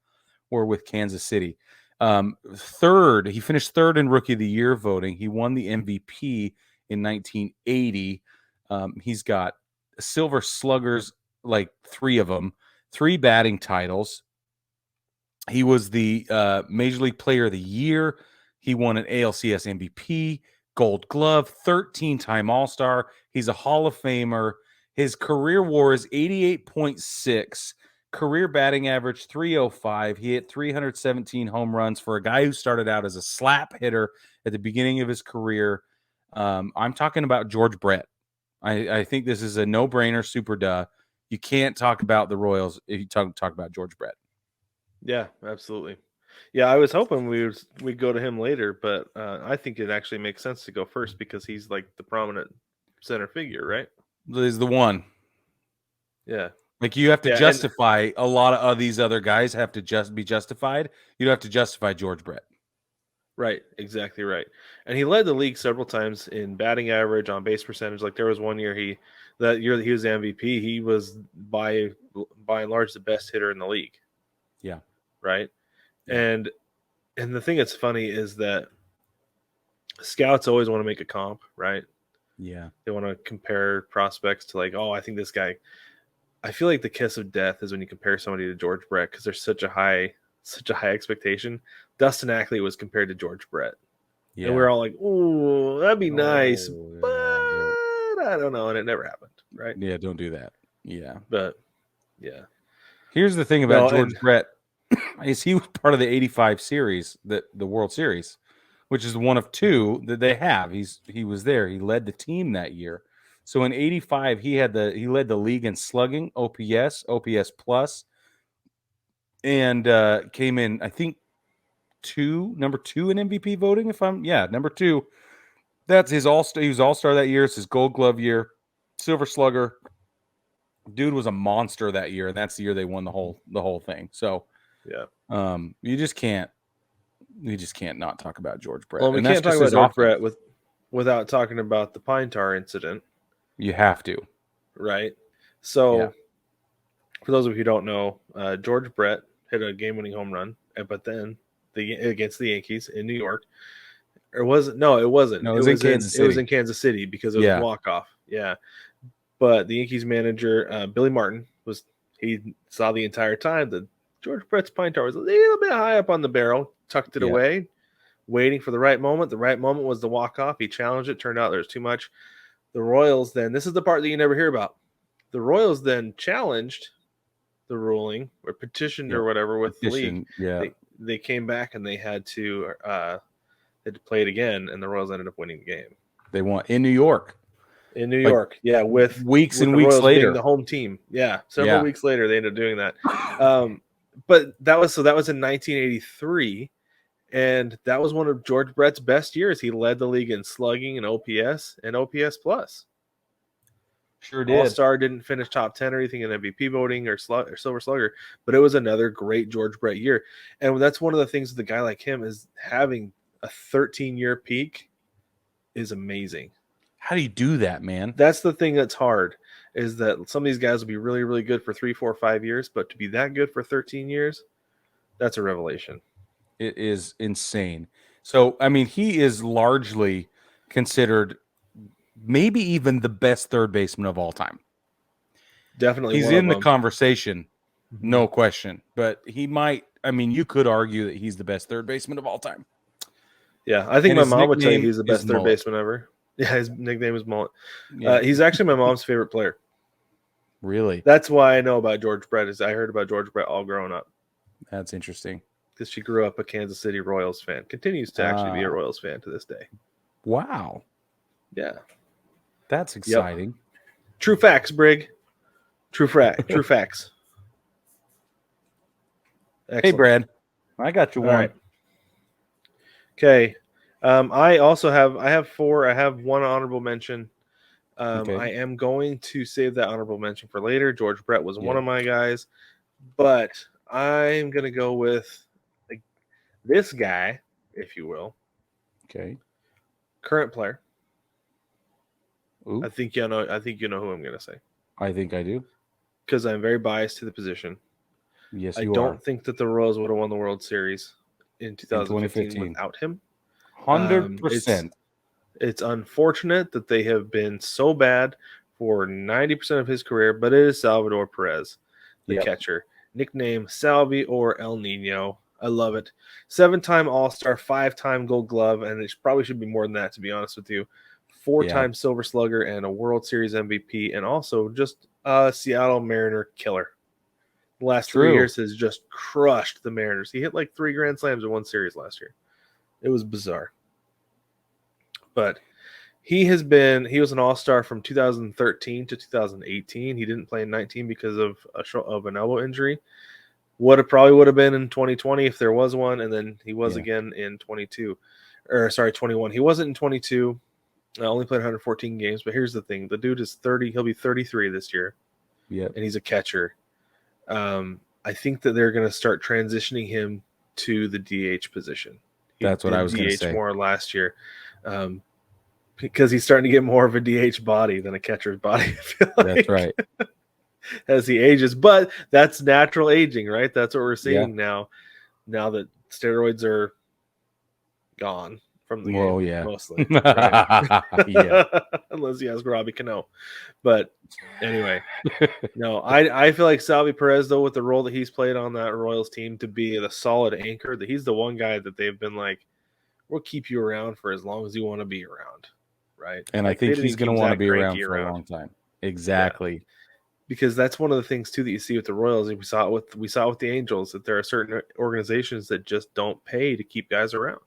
were with Kansas City. He finished third in Rookie of the Year voting. He won the MVP in 1980. He's got Silver Sluggers, like 3 of them, 3 batting titles. He was the Major League Player of the Year. He won an ALCS MVP, Gold Glove, 13-time All-Star. He's a Hall of Famer. His career WAR is 88.6. Career batting average 305. He hit 317 home runs for a guy who started out as a slap hitter at the beginning of his career. I'm talking about George Brett. I think this is a no-brainer, super duh. You can't talk about the Royals if you talk about George Brett. Yeah, absolutely. Yeah, I was hoping we'd go to him later, but I think it actually makes sense to go first because he's like the prominent center figure, right? He's the one. Yeah. Like you have to justify a lot of these other guys have to just be justified. You don't have to justify George Brett. Right, exactly right. And he led the league several times in batting average, on base percentage. Like there was one year that year that he was the MVP, he was by and large the best hitter in the league. Yeah. Right. Yeah. And the thing that's funny is that scouts always want to make a comp, right? Yeah. They want to compare prospects to like, oh, I think this guy. I feel like the kiss of death is when you compare somebody to George Brett because there's such a high expectation. Dustin Ackley was compared to George Brett. Yeah. And we're all like, oh, that'd be nice. But I don't know. And it never happened, right? Yeah, don't do that. Yeah. But, yeah. Here's the thing about George Brett is he was part of the 85 series, the World Series, which is one of 2 that they have. He was there. He led the team that year. So in 85, he led the league in slugging, OPS plus, and came in, I think, number 2 in MVP voting. Number 2. That's his all-star. He was all-star that year. It's his Gold Glove year, Silver Slugger. Dude was a monster that year, and that's the year they won the whole thing. So, yeah, you just can't not talk about George Brett. Well, we can't talk about George Brett without talking about the pine tar incident. You have to, right? So, for those of you who don't know, George Brett hit a game-winning home run, but then against the Yankees in New York. Or was it? No, it wasn't. No, it was in Kansas City. It was in Kansas City because it was a walk-off. Yeah. But the Yankees manager, Billy Martin, he saw the entire time that George Brett's pine tar was a little bit high up on the barrel, tucked it away, waiting for the right moment. The right moment was the walk-off. He challenged it. Turned out there was too much. The Royals then, this is the part that you never hear about. The Royals then challenged the ruling or petitioned or whatever with the league. Yeah. They came back and they had to play it again, and the Royals ended up winning the game. They won in New York. In New York, with weeks with and the weeks Royals later, being the home team. Yeah, several weeks later, they ended up doing that. But that was in 1983, and that was one of George Brett's best years. He led the league in slugging and OPS plus. Sure did. All-Star, didn't finish top 10 or anything in MVP voting or Silver Slugger, but it was another great George Brett year. And that's one of the things with a guy like him is having a 13-year peak is amazing. How do you do that, man? That's the thing that's hard, is that some of these guys will be really, really good for 3, 4, 5 years, but to be that good for 13 years, that's a revelation. It is insane. So, I mean, he is largely considered maybe even the best third baseman of all time. Definitely. He's in the conversation, no question. But he might, I mean, you could argue that he's the best third baseman of all time. Yeah, I think my mom would tell you he's the best third baseman ever. Yeah, his nickname is Mullet. Yeah. He's actually my mom's favorite player. Really? That's why I know about George Brett. Is I heard about George Brett all growing up. That's interesting. Because she grew up a Kansas City Royals fan. Continues to actually be a Royals fan to this day. Wow. Yeah. That's exciting. Yep. True facts, Brig. True facts. Excellent. Hey, Brad. I got you one. Right. Okay. I have 4. I have one honorable mention. I am going to save that honorable mention for later. George Brett was one of my guys, but I'm going to go with this guy, if you will. Okay. Current player. Ooh. I think you know who I'm going to say. I think I do. Because I'm very biased to the position. Yes, I you don't are. think that the Royals would have won the World Series in 2015 2015. without him. 100%. It's unfortunate that they have been so bad for 90% of his career, but it is Salvador Perez, the catcher. Nickname Salvi or El Nino. I love it. 7-time All-Star, 5-time Gold Glove, and it probably should be more than that, to be honest with you. 4-time Silver Slugger and a World Series MVP, and also just a Seattle Mariner killer. The last 3 years has just crushed the Mariners. He hit like 3 grand slams in one series last year. It was bizarre. But he was an all-star from 2013 to 2018. He didn't play in 19 because of an elbow injury. Probably would have been in 2020 if there was one, and then he was again in 21. He wasn't in 22. I only played 114 games, but here's the thing. The dude is 30. He'll be 33 this year. Yep. And he's a catcher. I think that they're going to start transitioning him to the DH position. That's what I was going to say. More last year. Because he's starting to get more of a DH body than a catcher's body. I feel like, that's right. As he ages, but that's natural aging, right? That's what we're seeing now. Now that steroids are gone from the game, mostly. Right? Unless you ask Robbie Cano. But anyway, no, I feel like Salvi Perez, though, with the role that he's played on that Royals team, to be the solid anchor, that he's the one guy that they've been like, we'll keep you around for as long as you want to be around. Right. And like, I think he's going to want to be around for a long time. Exactly. Yeah. Because that's one of the things too that you see with the Royals. We saw it with the Angels, that there are certain organizations that just don't pay to keep guys around.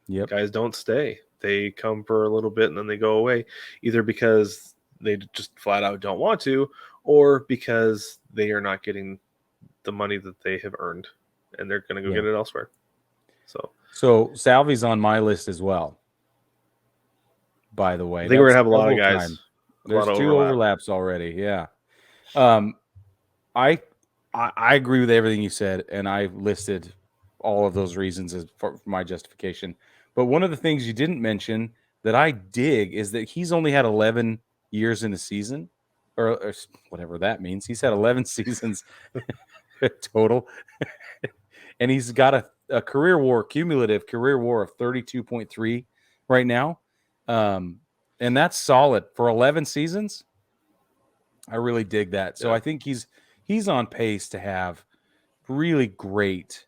Yep. Guys don't stay. They come for a little bit and then they go away, either because they just flat out don't want to, or because they are not getting the money that they have earned and they're going to go get it elsewhere. So Salvi's on my list as well. By the way, I think we're gonna have a lot of guys. There's 2 overlaps already. Yeah. I agree with everything you said, and I listed all of those reasons as for my justification. But one of the things you didn't mention that I dig is that he's only had 11 years in a season, or whatever that means. He's had 11 seasons total, and he's got a cumulative career WAR of 32.3 right now. And that's solid for 11 seasons. I really dig that. So I think he's on pace to have really great,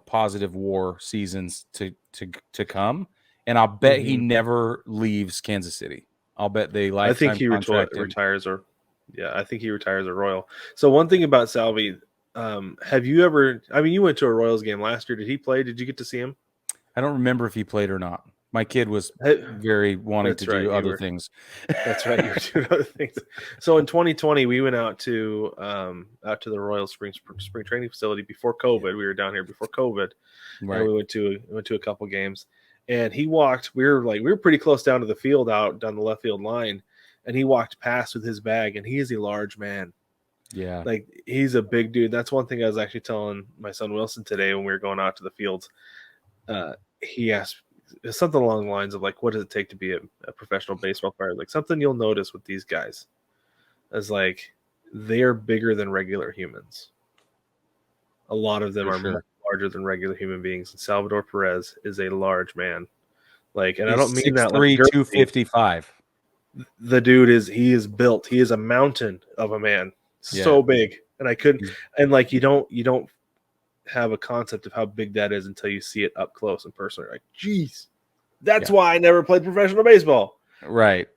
positive WAR seasons to come. And I'll bet he never leaves Kansas City. I'll bet they lifetime I think he retires I think he retires a Royal. So one thing about Salvi, have you ever? I mean, you went to a Royals game last year. Did he play? Did you get to see him? I don't remember if he played or not. My kid was very wanting to do other things. That's right. You were doing other things. So in 2020, we went out to the Royal spring training facility before COVID. We were down here before COVID. Right. And we went to a couple games, and he walked. We were pretty close down to the field, out down the left field line, and he walked past with his bag, and he is a large man. Yeah. Like, he's a big dude. That's one thing I was actually telling my son Wilson today when we were going out to the fields. He asked something along the lines of, like, what does it take to be a professional baseball player? Like, something you'll notice with these guys is, like, they are bigger than regular humans. A lot of them are much larger than regular human beings. And Salvador Perez is a large man. Like, and I don't mean that like 255. The dude is built. He is a mountain of a man. So big. And I couldn't, and like, you don't have a concept of how big that is until you see it up close and personal. You're like, geez, that's why I never played professional baseball. Right.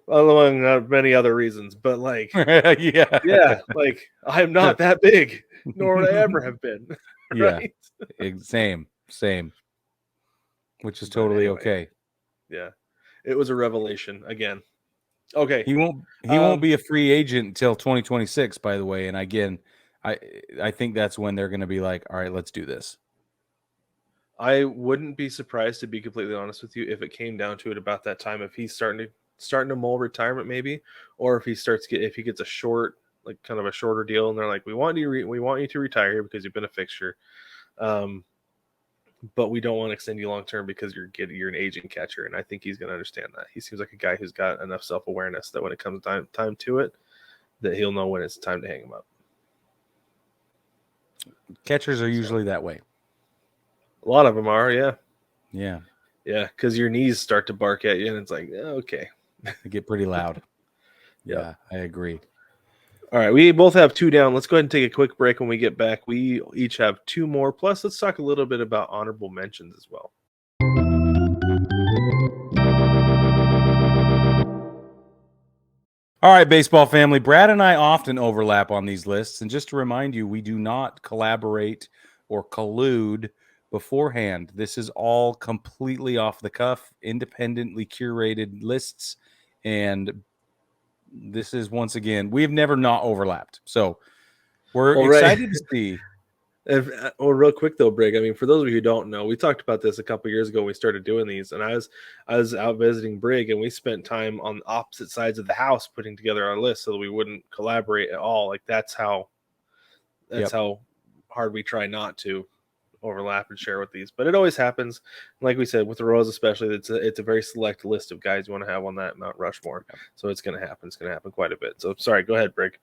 Among many other reasons, but like, like, I'm not that big, nor would I ever have been. Right? Same. Which is totally okay. Yeah. It was a revelation again. Okay. He won't be a free agent until 2026, by the way. And again, I think that's when they're going to be like, all right, let's do this. I wouldn't be surprised, to be completely honest with you, if it came down to it about that time, if he's starting to mull retirement, maybe, or if he gets a short, like, kind of a shorter deal, and they're like, we want you to retire here because you've been a fixture. but we don't want to extend you long term because you're an aging catcher, and I think he's going to understand that. He seems like a guy who's got enough self awareness that when it comes time to it, that he'll know when it's time to hang him up. Catchers are usually that way. A lot of them are, yeah. Yeah. Yeah, because your knees start to bark at you, and it's like, okay. They get pretty loud. Yeah, I agree. All right, we both have 2 down. Let's go ahead and take a quick break. When we get back, we each have 2 more. Plus, let's talk a little bit about honorable mentions as well. All right, baseball family. Brad and I often overlap on these lists. And just to remind you, we do not collaborate or collude beforehand. This is all completely off the cuff, independently curated lists. And this is, once again, we've never not overlapped. So we're excited to see. Real quick though, Brig, I mean, for those of you who don't know, we talked about this a couple years ago when we started doing these, and I was out visiting Brig, and we spent time on opposite sides of the house putting together our list so that we wouldn't collaborate at all. Like that's how hard we try not to overlap and share with these, but it always happens. Like we said, with the Royals especially, it's a very select list of guys you want to have on that Mount Rushmore. So it's going to happen. It's going to happen quite a bit. So sorry, go ahead, Brig.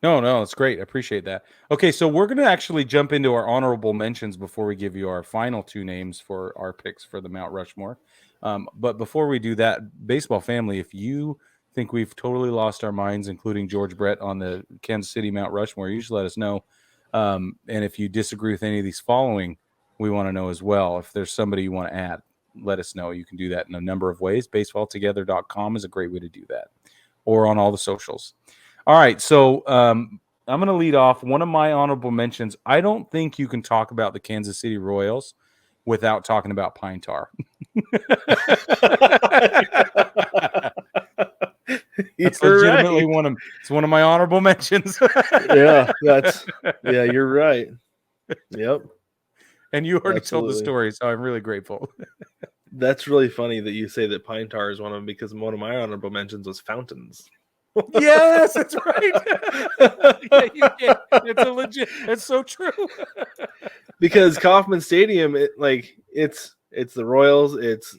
No, it's great. I appreciate that. Okay, so we're going to actually jump into our honorable mentions before we give you our final 2 names for our picks for the Mount Rushmore. But before we do that, baseball family, if you think we've totally lost our minds, including George Brett on the Kansas City Mount Rushmore, you should let us know. And if you disagree with any of these following, we want to know as well. If there's somebody you want to add, let us know. You can do that in a number of ways. Baseballtogether.com is a great way to do that, or on all the socials. All right, so I'm going to lead off. One of my honorable mentions, I don't think you can talk about the Kansas City Royals without talking about pine tar. That's legitimately right. It's one of my honorable mentions. You're right. Yep. And you already told the story, so I'm really grateful. That's really funny that you say that pine tar is one of them, because one of my honorable mentions was fountains. Yes, that's right. It's a legit. It's so true. Because Kauffman Stadium, it's the Royals, it's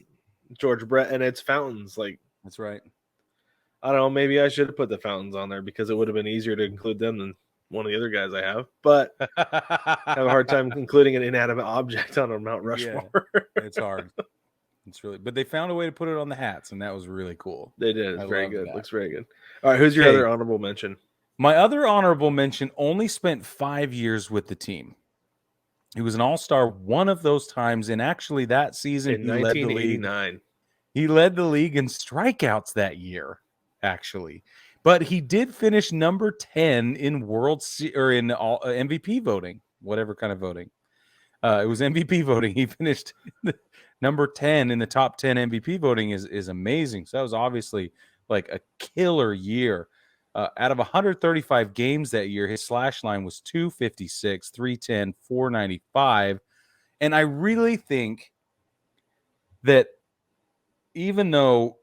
George Brett, and it's fountains. Like that's right. I don't know. Maybe I should have put the fountains on there because it would have been easier to include them than one of the other guys I have. But I have a hard time including an inanimate object on a Mount Rushmore. Yeah, it's hard. It's really, but they found a way to put it on the hats, and that was really cool. They did. It's very good. Looks very good. All right, who's your other honorable mention? My other honorable mention only spent 5 years with the team. He was an all-star one of those times, and actually that season in 1989. He led the league in strikeouts that year, actually. But he did finish number 10 in MVP voting, whatever kind of voting. It was MVP voting. He finished number 10 in the top 10 MVP voting is amazing. So that was obviously like a killer year. Out of 135 games that year, his slash line was 256, 310, 495. And I really think that even though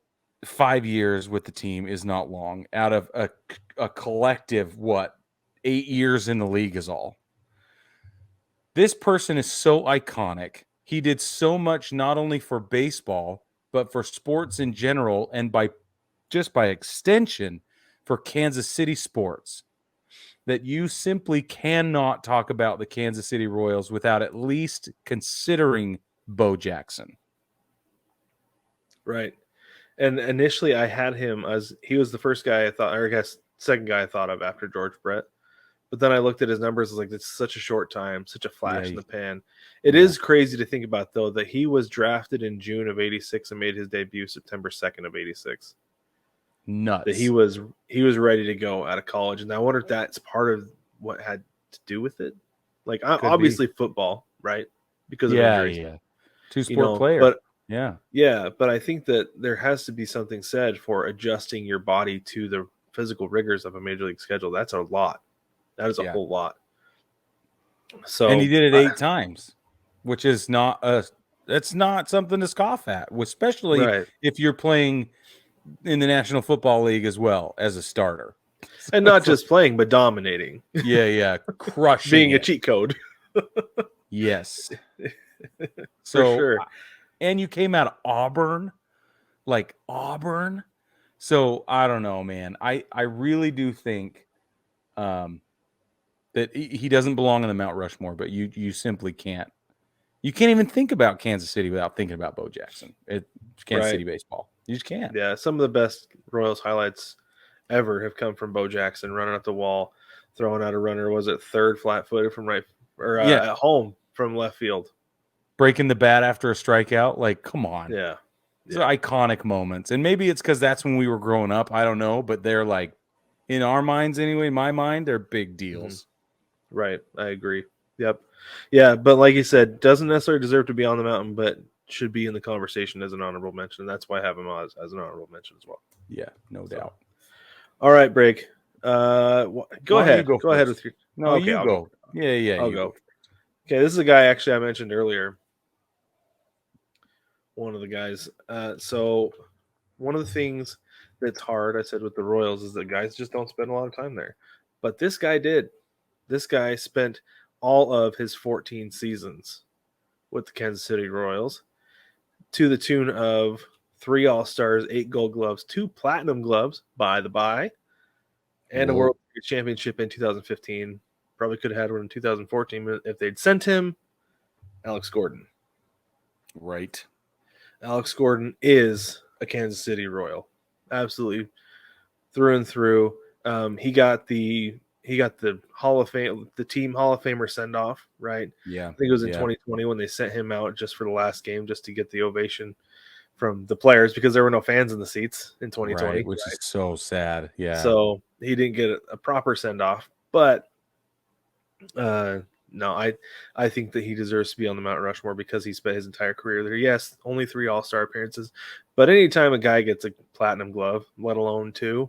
5 years with the team is not long, out of a collective, 8 years in the league is all. This person is so iconic. He did so much not only for baseball, but for sports in general, and by extension for Kansas City sports, that you simply cannot talk about the Kansas City Royals without at least considering Bo Jackson. Right. And initially I had him as he was the first guy I thought, or I guess second guy I thought of after George Brett. But then I looked at his numbers. I was like, it's such a short time, such a flash in the pan. It is crazy to think about, though, that he was drafted in June of 86 and made his debut September 2nd of 86. Nuts. That he was ready to go out of college. And I wonder if that's part of what had to do with it. Like, obviously football, right? Because of injuries. Yeah. Two-sport player. But yeah, but I think that there has to be something said for adjusting your body to the physical rigors of a major league schedule. That's a lot. That is a whole lot. So, and he did it 8 times, which is that's not something to scoff at, especially if you're playing in the National Football League as well as a starter. And not just playing, but dominating. Yeah, crushing. Being a cheat code. Yes. So, For sure. And you came out of Auburn. So I don't know, man. I really do think that he doesn't belong in the Mount Rushmore, but you simply can't. You can't even think about Kansas City without thinking about Bo Jackson. It's Kansas City baseball. You just can't. Yeah, some of the best Royals highlights ever have come from Bo Jackson running at the wall, throwing out a runner. Was it third flat-footed from right or at home from left field? Breaking the bat after a strikeout. Like, come on. Yeah. These are iconic moments. And maybe it's because that's when we were growing up. I don't know. But they're like, in our minds anyway, in my mind, they're big deals. Right. I agree. Yep. Yeah, but like you said, doesn't necessarily deserve to be on the mountain, but should be in the conversation as an honorable mention. That's why I have him as an honorable mention as well. Yeah, no doubt. All right, Brig. Go ahead. Go ahead with your. No, okay, you go. Yeah, I'll go. Okay, this is a guy actually I mentioned earlier. One of the guys. So one of the things that's hard, I said, with the Royals is that guys just don't spend a lot of time there. But this guy did. This guy spent all of his 14 seasons with the Kansas City Royals to the tune of 3 All-Stars, 8 Gold Gloves, 2 Platinum Gloves, by the by, and a World Series championship in 2015. Probably could have had one in 2014 if they'd sent him. Alex Gordon. Right. Alex Gordon is a Kansas City Royal. Absolutely through and through. He got the Hall of Fame, the team Hall of Famer send off, right? Yeah. I think it was in 2020 when they sent him out just for the last game, just to get the ovation from the players because there were no fans in the seats in 2020, right, which is so sad. Yeah. So he didn't get a proper send off, but no, I think that he deserves to be on the Mount Rushmore because he spent his entire career there. Yes, only 3 All-Star appearances, but anytime a guy gets a platinum glove, let alone 2,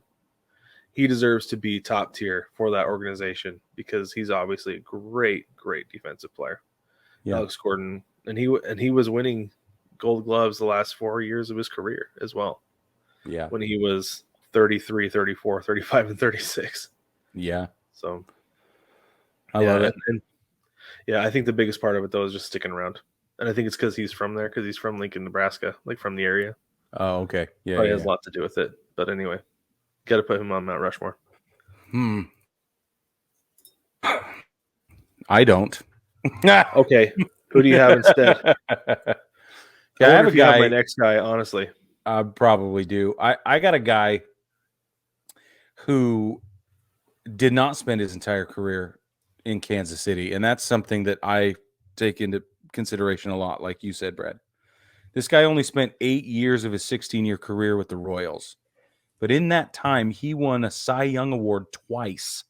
he deserves to be top tier for that organization because he's obviously a great defensive player. Yeah. Alex Gordon, and he was winning Gold Gloves the last 4 years of his career as well. Yeah. When he was 33, 34, 35, and 36. Yeah. So I love it. And I think the biggest part of it, though, is just sticking around. And I think it's because he's from there, because he's from Lincoln, Nebraska, like from the area. Oh, okay. Yeah. Probably has a lot to do with it. But anyway, got to put him on Mount Rushmore. I don't. Okay. Who do you have instead? I have a guy. My next guy, honestly. I probably do. I got a guy who did not spend his entire career in Kansas City, and that's something that I take into consideration a lot, like you said, Brad. This guy only spent 8 years of his 16-year career with the Royals, but in that time, he won a Cy Young Award twice,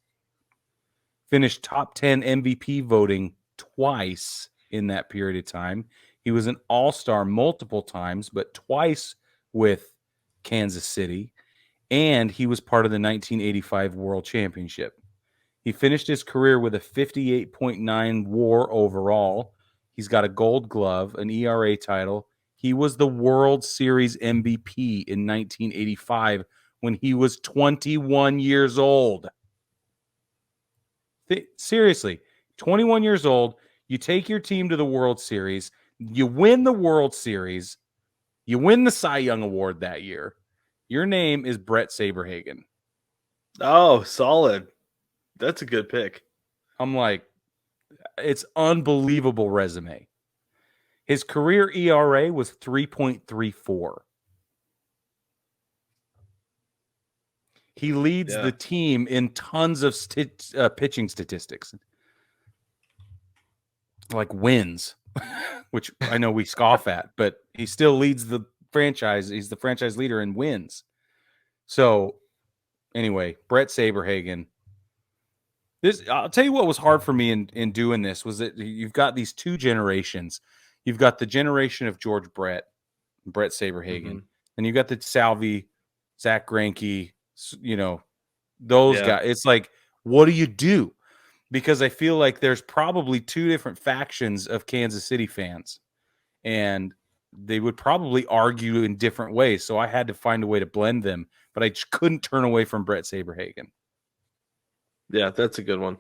finished top 10 MVP voting twice in that period of time. He was an all-star multiple times, but twice with Kansas City, and he was part of the 1985 World Championship. He finished his career with a 58.9 WAR overall. He's got a Gold Glove, an ERA title. He was the World Series MVP in 1985 when he was 21 years old. Seriously, 21 years old. You take your team to the World Series. You win the World Series. You win the Cy Young Award that year. Your name is Brett Saberhagen. Oh, solid. That's a good pick. I'm like, it's unbelievable resume. His career ERA was 3.34. He leads the team in tons of pitching statistics, like wins, which I know we scoff at, but he still leads the franchise. He's the franchise leader in wins. So anyway, Brett Saberhagen. I'll tell you what was hard for me in doing this was that you've got these two generations. You've got the generation of George Brett Saberhagen, and you've got the Salvi, Zach Greinke, those guys. It's like, what do you do? Because I feel like there's probably two different factions of Kansas City fans, and they would probably argue in different ways. So I had to find a way to blend them, but I just couldn't turn away from Brett Saberhagen. Yeah, that's a good one.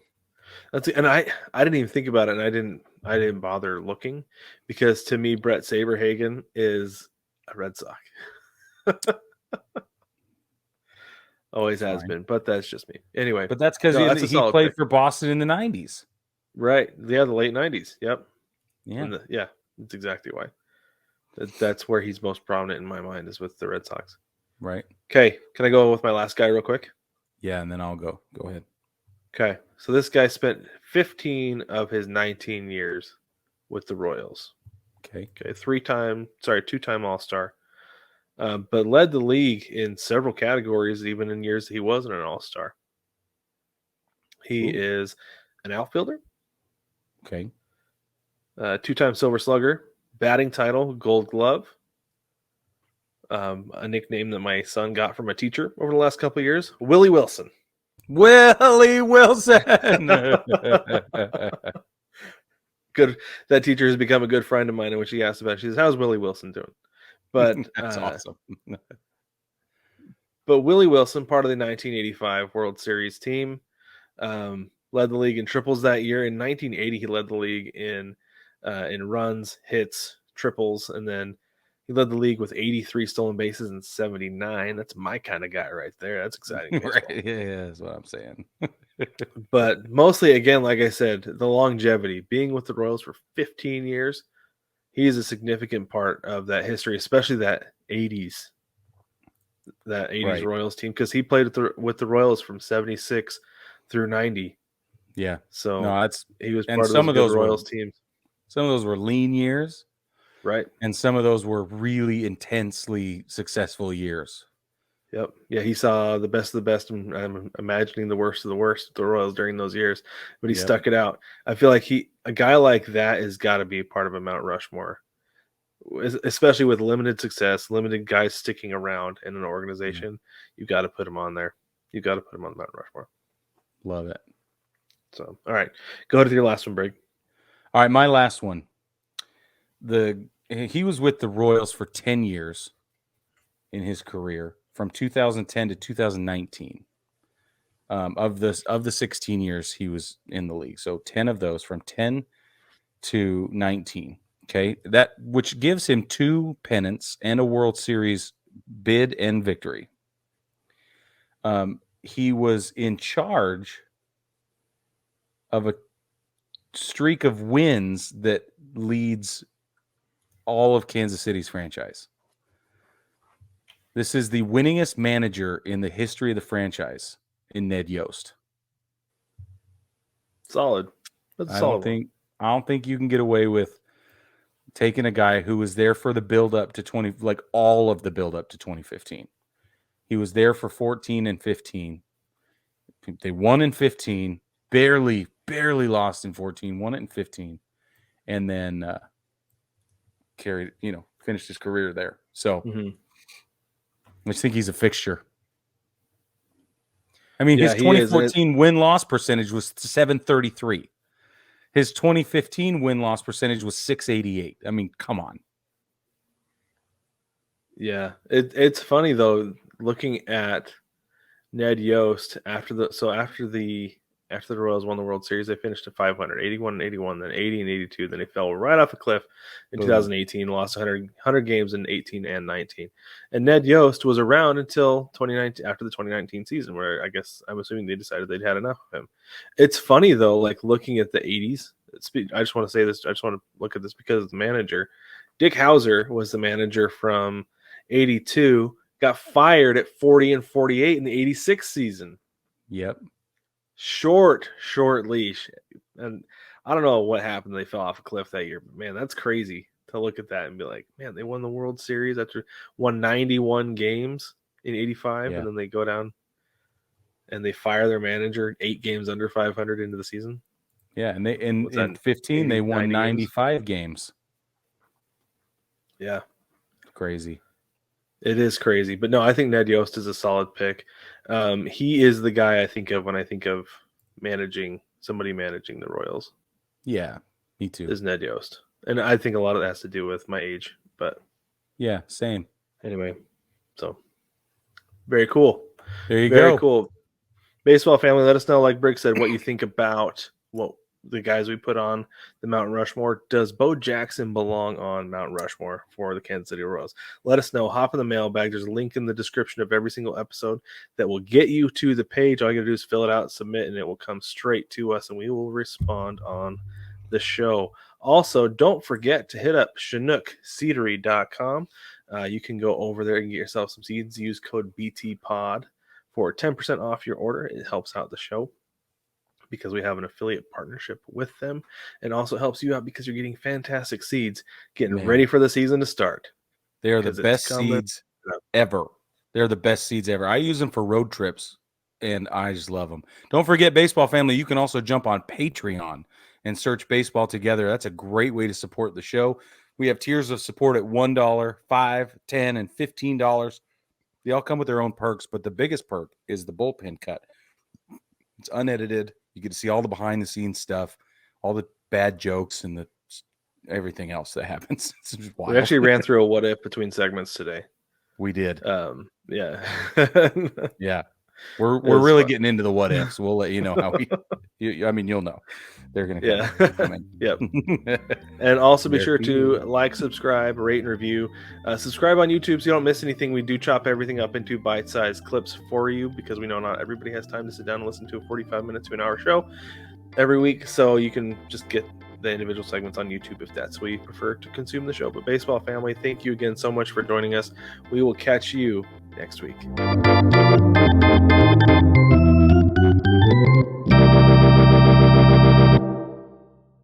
And I didn't even think about it, and I didn't bother looking, because to me Brett Saberhagen is a Red Sox. Always That's has fine. been, but that's just me. Anyway, But that's because no, that's a he solid played pick. for Boston in the 90s. Right? Yeah, the late '90s. Yep. Yeah. Yeah, that's exactly why. That's where he's most prominent in my mind, is with the Red Sox. Right. Okay, can I go with my last guy real quick? Yeah, and then I'll go. Go ahead. Okay, so this guy spent 15 of his 19 years with the Royals. Okay. Okay, two-time All-Star, but led the league in several categories, even in years that he wasn't an All-Star. He is an outfielder. Okay. Two-time Silver Slugger, batting title, Gold Glove. A nickname that my son got from a teacher over the last couple of years, Willie Wilson. Willie Wilson. Good. That teacher has become a good friend of mine, in which he asked about. She says, "How's Willie Wilson doing?" But That's awesome. But Willie Wilson, part of the 1985 World Series team, led the league in triples that year. In 1980, he led the league in runs, hits, triples, and then he led the league with 83 stolen bases in 79. That's my kind of guy right there. That's exciting baseball. Right. Yeah, that's what I'm saying. But mostly, again, like I said, the longevity, being with the Royals for 15 years, he is a significant part of that history, especially that 80s Right. Royals team, because he played with the Royals from 76 through 90. Yeah. So No, that's he was and part of some those of good those were Royals teams. some of those were lean years, Right. and some of those were really intensely successful years. Yep. Yeah, he saw the best of the best, and I'm imagining the worst of the worst with the Royals during those years, but he stuck it out. I feel like a guy like that has got to be part of a Mount Rushmore, especially with limited success, limited guys sticking around in an organization. You got to put him on there. You got to put him on Mount Rushmore. Love it. So, all right, go ahead with your last one, Brig. All right, my last one. He was with the Royals for 10 years in his career, from 2010 to 2019. Of the 16 years he was in the league, so 10 of those, from 10 to 19. Okay, that which gives him 2 pennants and a World Series bid and victory. He was in charge of a streak of wins that leads all of Kansas City's franchise. This is the winningest manager in the history of the franchise, in Ned Yost. Solid. That's a solid one. I don't think you can get away with taking a guy who was there for the build up to all of the build up to 2015. He was there for 14 and 15. They won in 15, barely lost in 14, won it in 15, and then finished his career there. So I just think he's a fixture. I mean, his 2014 win-loss percentage was 733. His 2015 win-loss percentage was 688. I mean, come on. Yeah, it's funny though, looking at Ned Yost after the Royals won the World Series, they finished at 500, 81 and 81, then 80 and 82. Then they fell right off a cliff in 2018, lost 100 games in 18 and 19. And Ned Yost was around until 2019, after the 2019 season, where I'm assuming they decided they'd had enough of him. It's funny though, like looking at the 80s. I just want to say this. I just want to look at this because the manager, Dick Hauser, was the manager from 82. Got fired at 40 and 48 in the 86 season. Yep. Short leash. And I don't know what happened. They fell off a cliff that year. But man, that's crazy to look at that and be like, man, they won the World Series after 191 games in 85. And then they go down and they fire their manager 8 games under 500 into the season. Yeah. And in 15, they won 95 games. Yeah. Crazy. It is crazy, but no, I think Ned Yost is a solid pick. He is the guy I think of when I think of somebody managing the Royals. Yeah, me too. Is Ned Yost, and I think a lot of that has to do with my age. But yeah, same. Anyway, so very cool. There you go. Very cool. Baseball family, let us know, like Brig said, what you think about the guys we put on the Mount Rushmore. Does Bo Jackson belong on Mount Rushmore for the Kansas City Royals? Let us know. Hop in the mailbag. There's a link in the description of every single episode that will get you to the page. All you gotta do is fill it out, submit, and it will come straight to us, and we will respond on the show. Also, don't forget to hit up ChinookSeedery.com. You can go over there and get yourself some seeds. Use code BTPOD for 10% off your order. It helps out the show because we have an affiliate partnership with them, and also helps you out because you're getting fantastic seeds, getting ready for the season to start. They are the best seeds ever. They're the best seeds ever. I use them for road trips, and I just love them. Don't forget, baseball family, you can also jump on Patreon and search Baseball Together. That's a great way to support the show. We have tiers of support at $1, $5, $10, and $15. They all come with their own perks, but the biggest perk is the bullpen cut. It's unedited. You get to see all the behind-the-scenes stuff, all the bad jokes, and everything else that happens. It's just wild. We actually ran through a what-if between segments today. We did. Yeah. Yeah. We're really getting into the what-ifs. We'll let you know how you'll know. They're going to come in. Yep. And also be sure to like, subscribe, rate, and review. Subscribe on YouTube so you don't miss anything. We do chop everything up into bite-sized clips for you because we know not everybody has time to sit down and listen to a 45-minute to an hour show every week. So you can just get the individual segments on YouTube if that's the way you prefer to consume the show. But baseball family, thank you again so much for joining us. We will catch you next week.